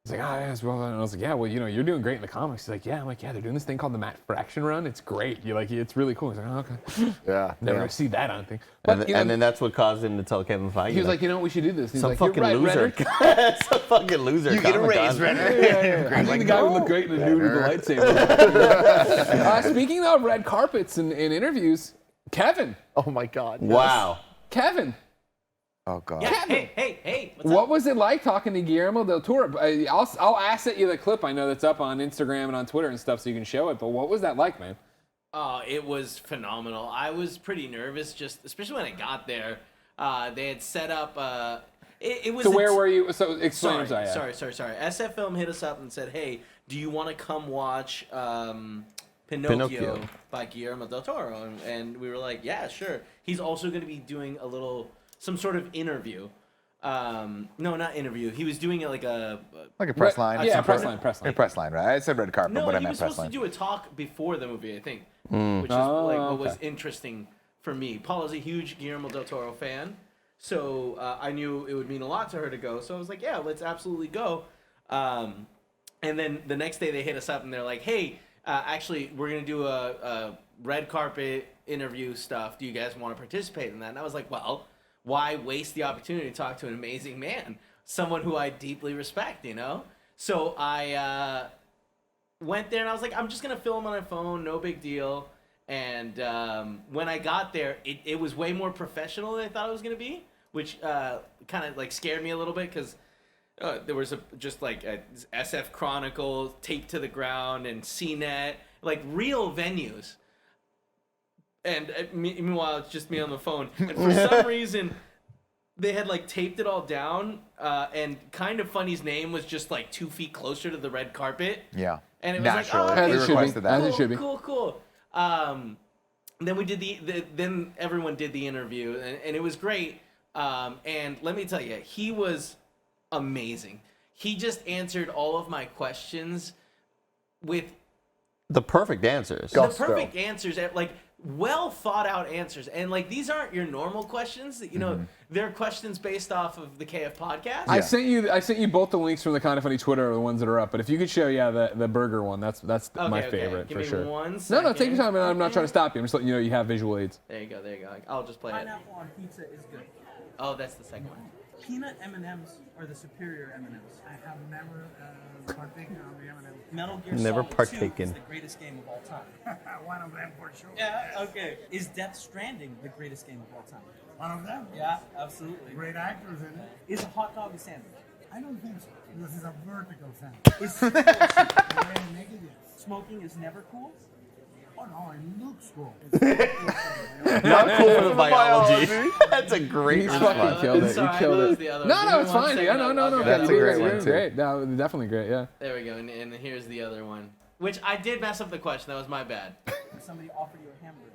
He's like, oh, yeah, it's well done. And I was like, yeah, well, you're doing great in the comics. He's like, yeah. I'm like, yeah, they're doing this thing called the Matt Fraction run. It's great. It's really cool. He's like, oh, okay. Yeah. Never gonna see that on thing. But, And then that's what caused him to tell Kevin Feige. he was like, we should do this. He's some like, fucking you're right, loser. Renner. Some fucking loser. You get a raise, Comic-Con. Renner. I think the guy would look great in the nude with the lightsaber. Speaking of red carpets and interviews, Kevin. Oh my God. yes. Wow. Kevin, Oh God. Yeah. Hey. What's what up? was it like talking to Guillermo del Toro? I'll asset you the clip. I know that's up on Instagram and on Twitter and stuff, so you can show it. But what was that like, man? It was phenomenal. I was pretty nervous, just especially when I got there. They had set up. It was. So where were you? So explain. Sorry. Yeah. SF Film hit us up and said, "Hey, do you want to come watch Pinocchio by Guillermo del Toro?" And we were like, "Yeah, sure." He's also going to be doing some sort of interview. No, not interview. He was doing it like a Like a press line. Yeah, some press sort line, of- press line. A press line, right? I said red carpet, No, but I he meant was press supposed to line. do a talk before the movie, I think, which is Oh, what was okay. interesting for me. Paula's a huge Guillermo del Toro fan, so I knew it would mean a lot to her to go. So I was like, yeah, let's absolutely go. And then the next day they hit us up and they're like, hey, actually, we're gonna do a red carpet interview stuff. Do you guys want to participate in that? And I was like, well, why waste the opportunity to talk to an amazing man? Someone who I deeply respect, So I went there and I was like, I'm just going to film on my phone, no big deal. And when I got there, it was way more professional than I thought it was going to be, which kind of like scared me a little bit because there was just like a SF Chronicle taped to the ground and CNET, like real venues. And meanwhile, it's just me on the phone. And for some reason, they had like taped it all down, and KindaFunny's name was just like 2 feet closer to the red carpet. Yeah. And it was Naturally. like, oh, As we it should be. requested that. As it should be. cool. Then we did then everyone did the interview, and it was great. And let me tell you, he was amazing. He just answered all of my questions with The perfect answers. the perfect answers, like well thought out answers. And like these aren't your normal questions. They're questions based off of the KF podcast. I sent you both the links from the KindaFunny Twitter, or the ones that are up. But if you could show, the burger one, that's my favorite Give for me sure. 1 No, second. take your time. I'm not trying to stop you. I'm just letting you know you have visual aids. There you go. I'll just play it. Pineapple on pizza is good. Oh, that's the second one. Peanut M&Ms are the superior M&Ms. I have never partaken of the M&M. Metal Gear Never Solid 2 partaken. is the greatest game of all time. One of them for sure. Yeah, okay. Is Death Stranding the greatest game of all time? One of them. Yeah, absolutely. Great actors in it. Is a hot dog a sandwich? I don't think so. This is a vertical sound. Is The way I make it is. smoking is never cool? Oh no, it looks cool. Not cool for the biology. That's a great He's response. fucking killed it. Sorry, You I killed lose it. the other one. No, Give no, me it's 1 fine. second. Yeah, no. I'll That's you're a great doing one, great. too. Great. No, definitely great. Yeah. There we go. And here's the other one. Which I did mess up the question. That was my bad. If somebody offered you a hamburger,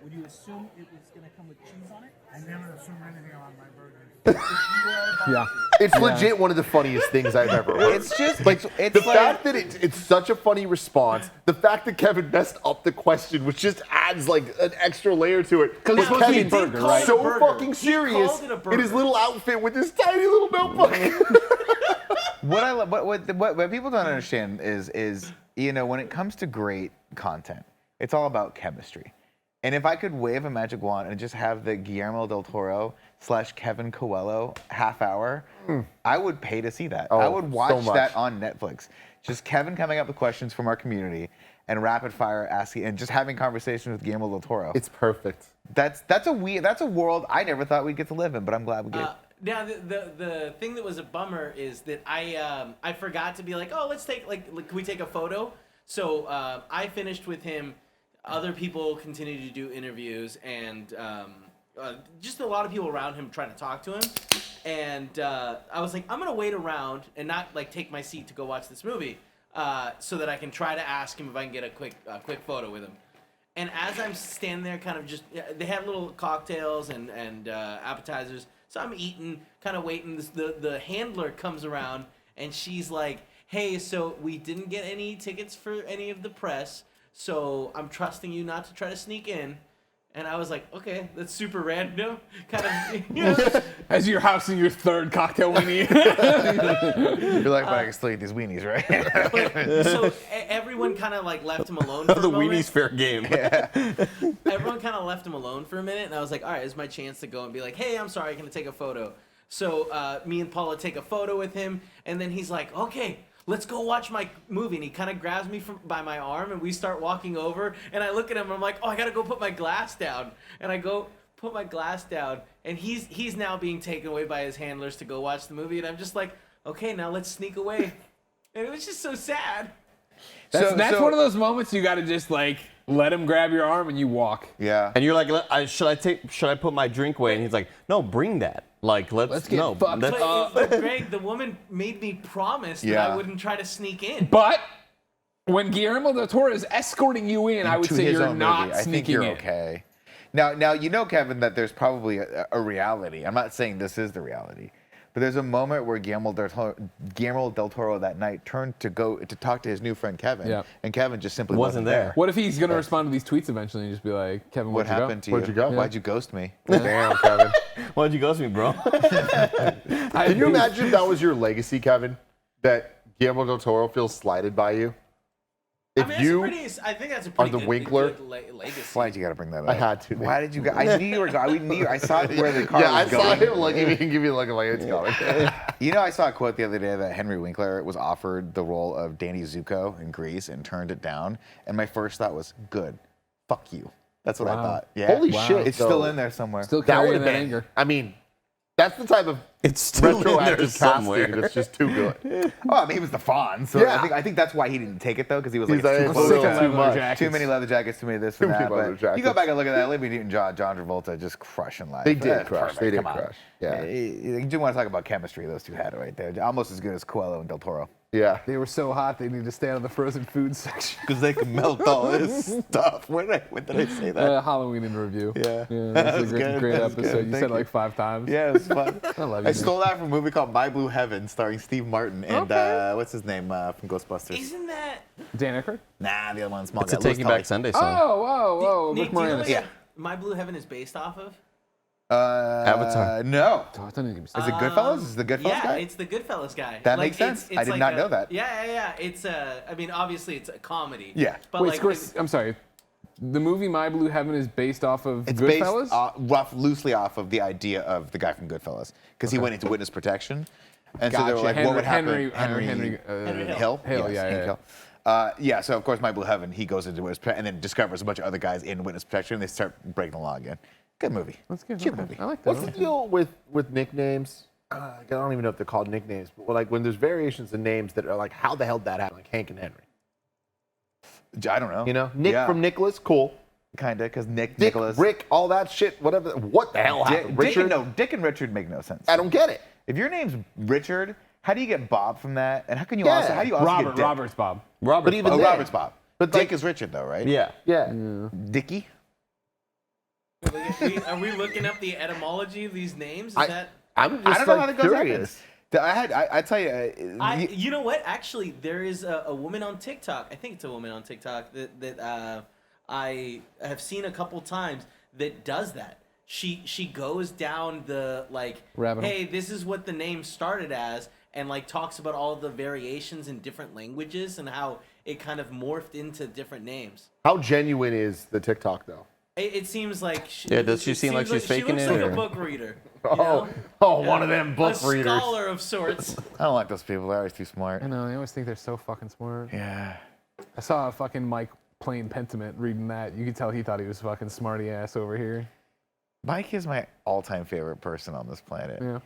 would you assume it was going to come with cheese on it? I never assume anything about my burgers. If you were a Yeah. It's legit one of the funniest things I've ever heard. It's just like it's the like, fact that it's such a funny response. The fact that Kevin messed up the question, which just adds like an extra layer to it. Because it's But supposed to be Kevin burger, did call right? it so a burger. fucking He serious called it a in burger. his little outfit with his tiny little notebook. what people don't understand is when it comes to great content, it's all about chemistry. And if I could wave a magic wand and just have the Guillermo del Toro / Kevin Coelho half hour, I would pay to see that. Oh, I would watch so much. that on Netflix. Just Kevin coming up with questions from our community and rapid fire asking and just having conversations with Guillermo del Toro. It's perfect. That's a world I never thought we'd get to live in, but I'm glad we did. Now the thing that was a bummer is that I forgot to be like, oh, let's take like can we take a photo? So I finished with him. Other people continued to do interviews, and just a lot of people around him trying to talk to him. And I was like, I'm going to wait around and not like take my seat to go watch this movie so that I can try to ask him if I can get a quick photo with him. And as I'm standing there kind of just, they had little cocktails and appetizers. So I'm eating, kind of waiting. The handler comes around and she's like, hey, so we didn't get any tickets for any of the press. So I'm trusting you not to try to sneak in. And I was like, okay, that's super random. Kind of, you know. As you're housing your third cocktail weenie. You're like, I can still eat these weenies, right? So everyone kind of like left him alone for The a moment. weenie's fair game. Everyone kind of left him alone for a minute. And I was like, all right, this is my chance to go and be like, hey, I'm sorry, can I take a photo? So me and Paula take a photo with him. And then he's like, okay, let's go watch my movie. And he kind of grabs me by my arm and we start walking over. And I look at him and I'm like, oh, I got to go put my glass down. And I go put my glass down. And he's now being taken away by his handlers to go watch the movie. And I'm just like, okay, now let's sneak away. And it was just so sad. That's one of those moments you got to just like let him grab your arm and you walk. Yeah. And you're like, should I put my drink away? And he's like, no, bring that. Like, let's get no. fucked. But Greg, the woman made me promise that I wouldn't try to sneak in. But when Guillermo del Toro is escorting you in, I would To say his you're own not movie. I think sneaking you're in. okay. Now you know, Kevin, that there's probably a reality. I'm not saying this is the reality, but there's a moment where Guillermo del Toro that night turned to go to talk to his new friend Kevin, and Kevin just simply wasn't there. What if he's gonna respond to these tweets eventually and just be like, Kevin, What happened to you? Where'd you go? Why'd you ghost me? Damn, Kevin. Why'd you ghost me, bro? Can you imagine if that was your legacy, Kevin? That Guillermo del Toro feels slighted by you? If I mean, you I think that's a pretty the good, Winkler? good legacy. Why'd you gotta bring that up? I had to. Why did you? I knew you were going. We knew. I saw where the car I was saw going. him looking at me and give me a look like it's coming. You know, I saw a quote the other day that Henry Winkler was offered the role of Danny Zuko in Grease and turned it down. And my first thought was, good. Fuck you. That's what I thought. Yeah. Holy shit. It's though. still in there somewhere. Still That would carrying have that been. anger. I mean, that's the type of It's still in there retroactive somewhere. casting that's just too good. Oh, I mean, he was the Fawn. So Yeah. I think that's why he didn't take it, though, because he was like, He's it's like, too it's close a little to- too much. jackets. Too many leather jackets, too many this Too and many that. leather But jackets. you go back and look at that. Olivia Newton-John, John Travolta, just crushing life. They did That's crush. perfect. They did Come on. crush. Yeah. You do want to talk about chemistry those two had right there. Almost as good as Coelho and Del Toro. Yeah. They were so hot they need to stay out of the frozen food section. Because they can melt all this stuff. When did I say that? Halloween in review. Yeah. That's was a great, good. great That was episode. good. You Thank said it you. like 5 times. Yeah, it was fun. I love you. I stole that from a movie called My Blue Heaven, starring Steve Martin and what's his name from Ghostbusters? Isn't that? Dan Aykroyd? Nah, the other one, small It's guy. a Taking Back Sunday song. Oh, Nick, Rick do you know Moranis. what Yeah. My Blue Heaven is based off of? Avatar. No. Oh, I thought it was- Is it Goodfellas? Is it the Goodfellas Yeah, guy? it's the Goodfellas guy. That makes sense. I did not know that. Yeah. It's I mean, obviously it's a comedy. Yeah. But Wait, like, Chris, I'm sorry. The movie My Blue Heaven is based off of It's Goodfellas? based loosely off of the idea of the guy from Goodfellas, because he went into witness protection, and so they were Gotcha. like, "What would happen?" Henry Hill. Hill, Yes, yeah, Hank yeah. Hill. Yeah, so of course, My Blue Heaven, he goes into witness protection and then discovers a bunch of other guys in witness protection, and they start breaking the law again. Good movie. That's good. Cute Okay. movie. I like that. What's the deal with nicknames? I don't even know if they're called nicknames, but like when there's variations in names that are like, how the hell did that happen? Like Hank and Henry. I don't know. You know, Nick Yeah. from Nicholas, cool. Kinda, because Dick, Nicholas, Rick, all that shit, whatever. What the hell happened? Richard? Dick and Richard make no sense. I don't get it. If your name's Richard, how do you get Bob from that? And how can you Yeah. also? How do you also get Dick? Robert's Bob. Robert. But even Oh, then- Robert's Bob. But Dick like- is Richard though, right? Yeah. Yeah. Dickie. Are we looking up the etymology of these names? Is that? I'm just I don't know like how that goes. curious. I tell you, You know what? Actually, there is a woman on TikTok. I think it's a woman on TikTok that I have seen a couple times that does that. She goes down the like, Rabbit hole. hey, this is what the name started as, and like talks about all the variations in different languages and how it kind of morphed into different names. How genuine is the TikTok though? It seems like Yeah, does she seem like she's faking she it, looks like or- a book reader. One of them book a readers. scholar of sorts. I don't like those people. They're always too smart. I know, they always think they're so fucking smart. Yeah. I saw a fucking Mike playing Pentiment reading that. You could tell he thought he was fucking smarty ass over here. Mike is my all-time favorite person on this planet. Yeah.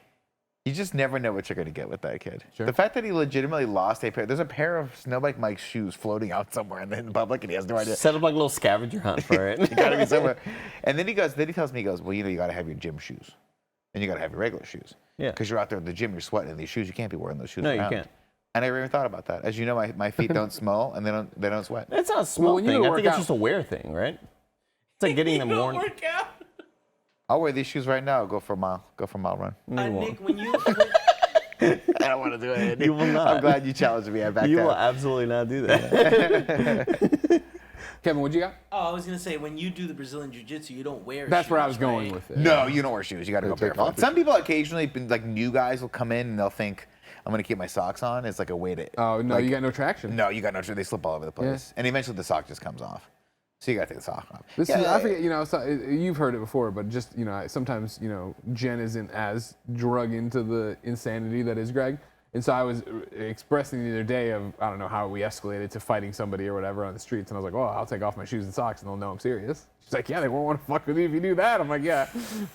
You just never know what you're going to get with that kid. Sure. The fact that he legitimately lost a pair. There's a pair of Snowbike Mike's shoes floating out somewhere in the public, and he has no idea. Set up like a little scavenger hunt for it. You got to be somewhere. And then he tells me, he goes, well, you got to have your gym shoes, and you got to have your regular shoes. Yeah. Because you're out there at the gym, you're sweating in these shoes. You can't be wearing those shoes. No, around. you can't. I never even thought about that. As you know, my feet don't smell, and they don't sweat. It's not a small when you thing. I work think it's out- just a wear thing, right? It's like getting them You don't worn. work out. I'll wear these shoes right now. Go for a mile run. No, you won't. Nick, when you I don't want to do it. You will not. I'm glad you challenged me. I back You down. will absolutely not do that. Kevin, what you got? I was gonna say when you do the Brazilian Jiu-Jitsu, you don't wear. That's where I shoes, was going right? with it. No, you don't wear shoes. You got to go take barefoot. off. Some people occasionally, like new guys, will come in and they'll think, I'm going to keep my socks on. It's like a way to. Oh no, like, you got no traction. No, you got no. They slip all over the place, and eventually the sock just comes off. So you got to take the sock off. This Yeah, is, yeah, I forget, so, you've heard it before, but just, sometimes, Jen isn't as drug into the insanity that is Greg. And so I was expressing the other day of, I don't know how we escalated to fighting somebody or whatever on the streets. And I was like, well, I'll take off my shoes and socks and they'll know I'm serious. She's like, yeah, they won't want to fuck with you if you do that. I'm like, yeah,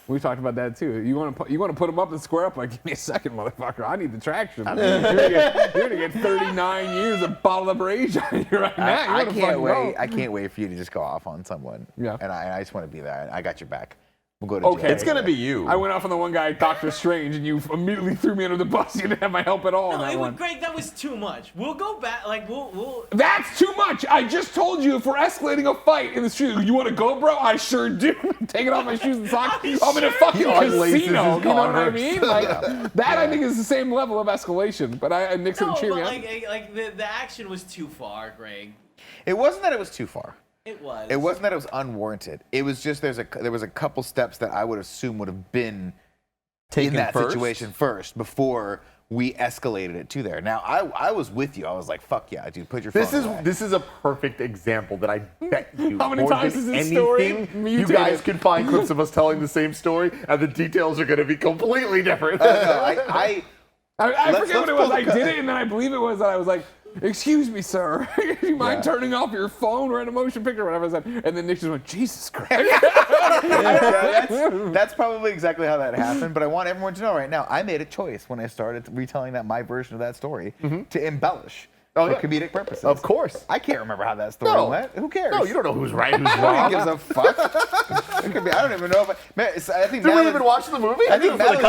we talked about that too. You want to put them up and square up? Like, give me a second, motherfucker. I need the traction. You're gonna get 39 years of bottled up rage on you right now. You I wanna can't fucking wait. go. I can't wait for you to just go off on someone. Yeah. And I just want to be there. I got your back. We'll go to Okay. jail. It's gonna be you. I went off on the one guy, Doctor Strange, and you immediately threw me under the bus. You didn't have my help at all on No, that one. Greg, that was too much. We'll go back. Like we'll. That's too much. I just told you if we're escalating a fight in the street, you want to go, bro? I sure do. Taking off my shoes and socks. I'm in a fucking casino. unlaces his You know what I Converse. mean? Like that, I think is the same level of escalation. But Nick's No, gonna cheer but me up. like the action was too far, Greg. It wasn't that it was too far. It was. It wasn't that it was unwarranted. It was just there was a couple steps that I would assume would have been Taken in that first? situation first before we escalated it to there. Now I was with you. I was like, fuck yeah, dude, put your phone away. This is a perfect example that I bet you. How many more times than is this story anything, you mutated? guys can find clips of us telling the same story, and the details are going to be completely different. I Let's- forget what let's it was. pull I the did it, and then I believe it was that I was like, excuse me, sir. Do you mind turning off your phone? We're in a motion picture or whatever I said. And then Nick just went, Jesus Christ. That's probably exactly how that happened. But I want everyone to know right now, I made a choice when I started retelling my version of that story to embellish for comedic purposes. Of course. I can't remember how that story went. Who cares? No, you don't know who's right, who's Nobody wrong. gives a fuck. It could be. I don't even know if I think Did we Madeline, even watch the movie? I think For the Madeline,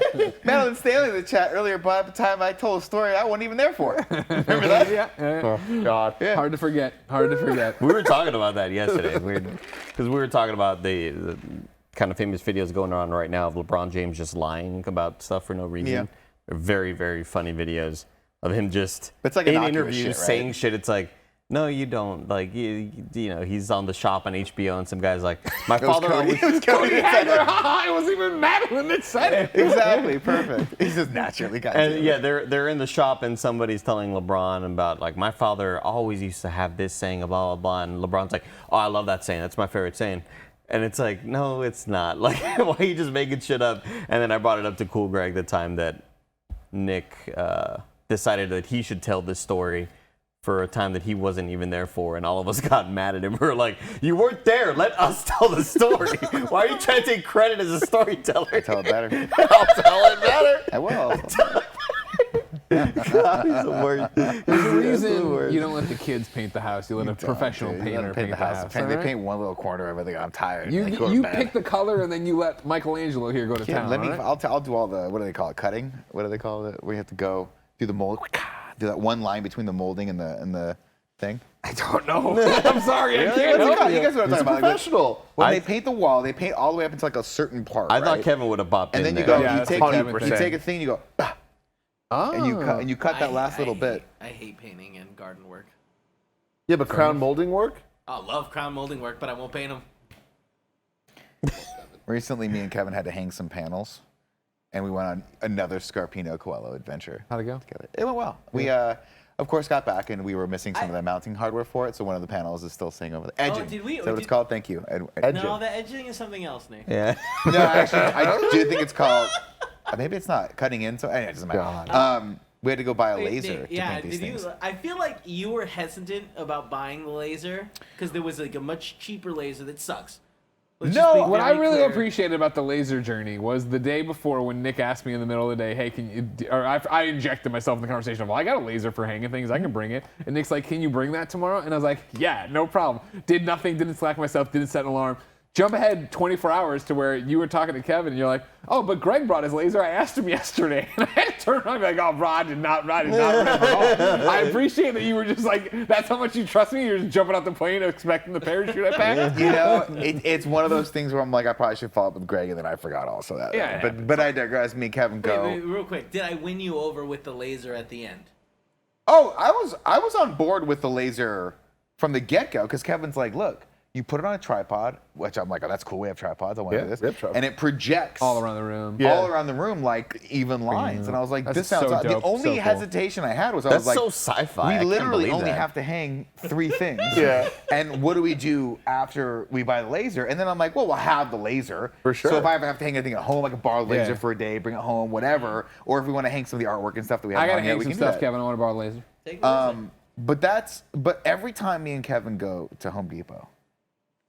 content. Madeline Stanley in the chat earlier, by the time I told a story I wasn't even there for. Remember that? Yeah. Oh, God. Yeah. Hard to forget. Hard to forget. We were talking about that yesterday. Because we were talking about the kind of famous videos going on right now of LeBron James just lying about stuff for no reason. Yeah. They're very, very funny videos of him just It's like in innocuous interviews shit, right? saying shit. It's like, no, you don't. Like, you know, he's on The Shop on HBO, and some guy's like, my father always. It was Cody that said it. It wasn't even Madeline that said it. Exactly, perfect. He's just naturally got And to. yeah, they're in the shop, and somebody's telling LeBron about, like, my father always used to have this saying, blah, blah, blah. And LeBron's like, oh, I love that saying. That's my favorite saying. And it's like, no, it's not. Like, why are you just making shit up? And then I brought it up to Cool Greg the time that Nick decided that he should tell this story for a time that he wasn't even there for, and all of us got mad at him. We were like, you weren't there. Let us tell the story. Why are you trying to take credit as a storyteller? Tell it better. I'll tell it better. I will. God, he's the worst. There's a reason you don't let the kids paint the house. You let a professional Dude, painter paint the house. They all right? paint one little corner of it. They go, I'm tired. You, They go to you bed. pick the color and then you let Michelangelo here go to Yeah, town. let me. all right? I'll do all the. What do they call it? Cutting. What do they call it? We have to go do the mold. Do that one line between the molding and the thing. I don't know. I'm sorry, I can't What's it help called? you. You guys know what I'm He's a talking about. Like, professional. when they paint the wall, they paint all the way up until like a certain part. I thought right? Kevin would have bopped And in then you there. go. Yeah, you that's take 100%. you take a thing. You go. "Ah," and you cut that last little bit. I hate painting and garden work. Yeah, but crown molding work? I love crown molding work, but I won't paint them. Recently, me and Kevin had to hang some panels, and we went on another Scarpino Coelho adventure. How'd it go? Together. It went well. We, of course, got back, and we were missing some of the mounting hardware for it, so one of the panels is still sitting over there. Edging. did we- Is that what it's did- called? Thank you. No, the edging is something else, Nick. Yeah. No, actually, I do think it's called. Maybe it's not cutting in. So anyway, it doesn't matter. We had to go buy a laser to paint these things. I feel like you were hesitant about buying the laser because there was like a much cheaper laser that sucks. No, What I really appreciated about the laser journey was the day before when Nick asked me in the middle of the day, hey, can you, or I injected myself in the conversation of, well, I got a laser for hanging things, I can bring it. And Nick's like, can you bring that tomorrow? And I was like, yeah, no problem. Did nothing, didn't slack myself, didn't set an alarm. Jump ahead 24 hours to where you were talking to Kevin and you're like, oh, but Greg brought his laser. I asked him yesterday. And I had to turn around and be like, oh, bro, I did not remember at all. I appreciate that you were just like, that's how much you trust me. You're just jumping out the plane expecting the parachute I packed. You know, it's one of those things where I'm like, I probably should follow up with Greg, and then I forgot also that. Yeah. But I digress. Me and Kevin go. Wait, real quick. Did I win you over with the laser at the end? Oh, I was on board with the laser from the get-go because Kevin's like, look, you put it on a tripod, which I'm like, oh, that's cool. We have tripods. I want to do this. we have tripods. And it projects All around the room. all around the room like even lines. And I was like, That's this sounds so the dope, only so cool. hesitation I had was I That's was like, so sci-fi. I we can't literally believe only that. have to hang 3 things. Yeah. And what do we do after we buy the laser? And then I'm like, well, we'll have the laser. For sure. So if I ever have to hang anything at home, I can borrow the laser Yeah. for a day, bring it home, whatever. Or if we want to hang some of the artwork and stuff that we have I got to on here, hang we some can do stuff, that. Kevin. I want to borrow the laser. Take the laser. But every time me and Kevin go to Home Depot,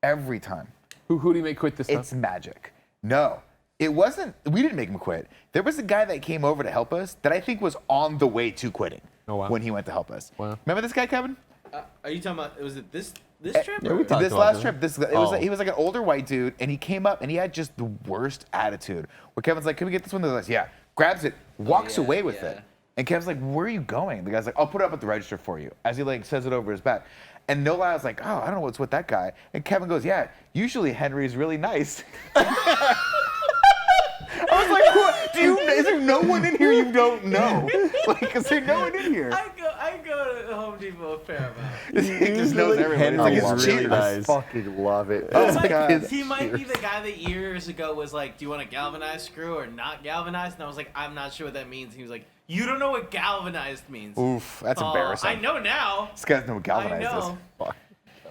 every time, Who do you make quit this time? it's magic. No, it wasn't. We didn't make him quit. There was a guy that came over to help us that I think was on the way to quitting Oh, wow. when he went to help us. Wow. Remember this guy, Kevin? Are you talking about? Was it this trip? Yeah, or- we talked This about last this. trip, Oh. he was like an older white dude, and he came up and he had just the worst attitude. Where Kevin's like, "Can we get this one?" They're like, "Yeah." Grabs it, walks yeah, away with yeah. it, and Kevin's like, "Where are you going?" The guy's like, "I'll put it up at the register for you." As he like says it over his back, and no lie, I was like, "Oh, I don't know what's with that guy." And Kevin goes, "Yeah, usually Henry's really nice." I was like, "What? Is there no one in here you don't know? Like, is there no one in here?" I go to Home Depot a fair amount. He just knows everyone. It's like Henry's his really cheap. nice. I fucking love it. Oh It's my like God. his He might be ears. the guy that years ago was like, "Do you want a galvanized screw or not galvanized?" And I was like, "I'm not sure what that means." And he was like, "You don't know what galvanized means." Oof, that's Oh, embarrassing. I know now. This guy's know what I galvanized is. know. Fuck.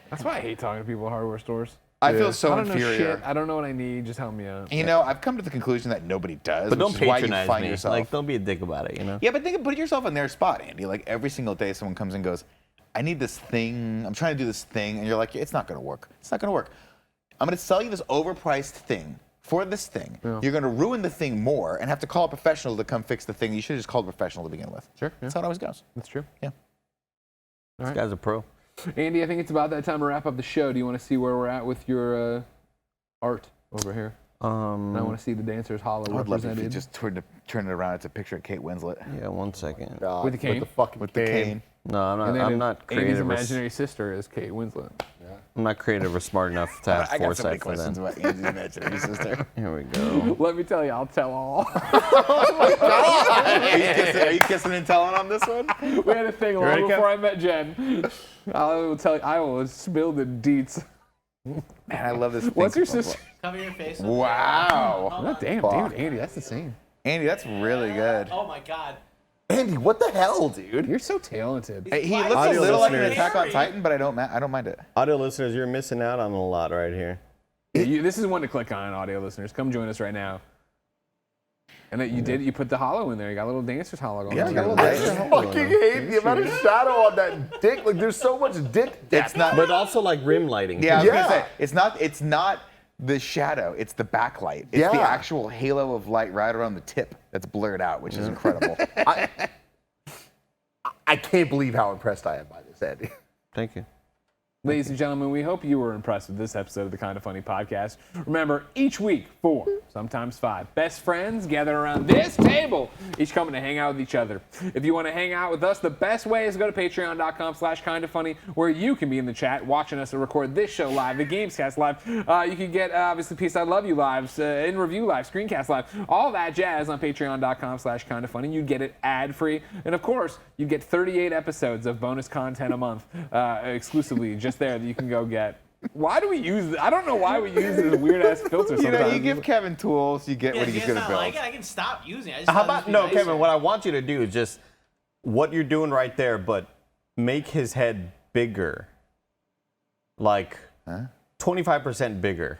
That's why I hate talking to people at hardware stores. I feel so I don't know inferior. shit. I don't know what I need. Just help me out. You know, I've come to the conclusion that nobody does. But don't which is why you patronize find me. yourself. Like, don't be a dick about it, you know? Yeah, but put yourself in their spot, Andy. Like every single day, someone comes and goes, "I need this thing. I'm trying to do this thing," and you're like, "It's not gonna work. It's not gonna work. I'm gonna sell you this overpriced thing for this thing. You're gonna ruin the thing more and have to call a professional to come fix the thing. You should have just called a professional to begin with." Sure, yeah. That's how it always goes. That's true. Yeah. This guy's a pro. Andy, I think it's about that time to wrap up the show. Do you want to see where we're at with your art over here? And I want to see the dancers hollow I would love it if you represented. just turn it around. It's a picture of Kate Winslet Yeah, 1 second. God, With the cane? With the fucking with the cane. No, I'm And not. then I'm not Andy's creative. imaginary sister is Kate Winslet. I'm not creative or smart enough to have I got so many foresight for questions that. about Andy's imaginary sister. Here we go. Let me tell you, I'll tell all. Are you kissing and telling on this one? We had a thing long ready, before I met Jen. I will tell you, I will spill the deets. Man, I love this. What's thing. your sister? Cover your face. Wow. Oh, damn, dude, Andy, that's insane. Andy, that's really good. Oh my God. Andy, what the hell, dude? You're so talented. He Why looks a Audio little like an listeners. Attack on Titan, but I don't mind it. Audio listeners, you're missing out on a lot right here. Yeah, this is one to click on, audio listeners. Come join us right now. And you put the hollow in there. You got a little dancer's hollow going Yeah, on. I got a little there. dancer's I fucking hate the amount of shadow on that dick. Like, there's so much dick. It's not. But also like rim lighting. Yeah, I was gonna Yeah. say it's not the shadow. It's the backlight. It's the Yeah. actual halo of light right around the tip that's blurred out, which is incredible. I can't believe how impressed I am by this, Andy. Thank you. Ladies and gentlemen, we hope you were impressed with this episode of the Kinda Funny podcast. Remember, each week, 4, sometimes 5 best friends gather around this table, each coming to hang out with each other. If you want to hang out with us, the best way is to go to patreon.com/kindafunny, where you can be in the chat watching us record this show live, the Gamescast live. You can get, obviously, Peace I Love You lives, in review live, screencast live, all that jazz on patreon.com/kindafunny. You get it ad-free. And, of course, you get 38 episodes of bonus content a month, exclusively just there that you can go get. Why do we use? I don't know why we use this weird ass filter. You know, Sometimes. you give Kevin tools, you get Yeah, what if he's you gonna guys build. not like it, I can stop using it. I just How thought about it'd no, be nicer. Kevin? What I want you to do is just what you're doing right there, but make his head bigger, like 25% bigger.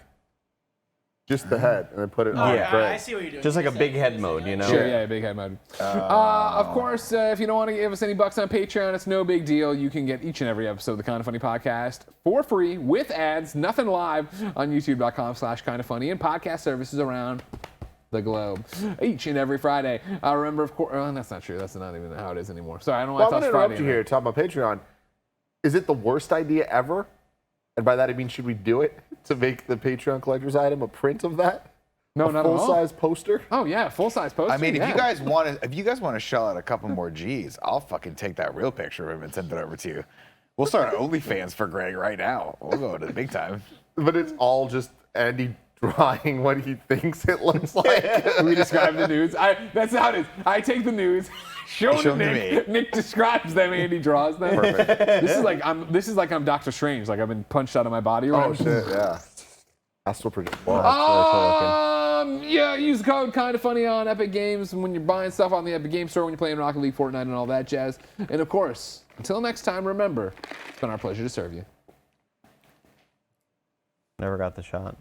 Just the head, and then put it Oh, on yeah, Greg. I see what you're doing. Just like a You're big saying- head you're mode, saying you that. know? Sure, yeah, big head mode. Of course, if you don't want to give us any bucks on Patreon, it's no big deal. You can get each and every episode of the Kinda Funny podcast for free with ads, nothing live on youtube.com/kindafunny and podcast services around the globe each and every Friday. Remember, of course, that's not true. That's not even how it is anymore. Sorry, I don't Well, want I'm to going touch to Friday. interrupt you here, talking about Patreon. Is it the worst idea ever? And by that I mean, should we do it to make the Patreon collector's item a print of that? No, not at all. Full-size poster? Oh yeah, full size poster. I mean, yeah. if you guys want to shell out a couple more G's, I'll fucking take that real picture of him and send it over to you. We'll start OnlyFans for Greg right now. We'll go to the big time. But it's all just Andy drawing what he thinks it looks like. We describe the nudes. That's how it is. I take the nudes, show Show them them to to Nick. Nick describes them. Andy draws them. Perfect. This is like I'm Doctor Strange. Like I've been punched out of my body. Right? Oh, shit, yeah. Astral projection. Yeah, use the code KindaFunny on Epic Games when you're buying stuff on the Epic Game Store, when you're playing Rocket League, Fortnite, and all that jazz. And of course, until next time, remember, it's been our pleasure to serve you. Never got the shot.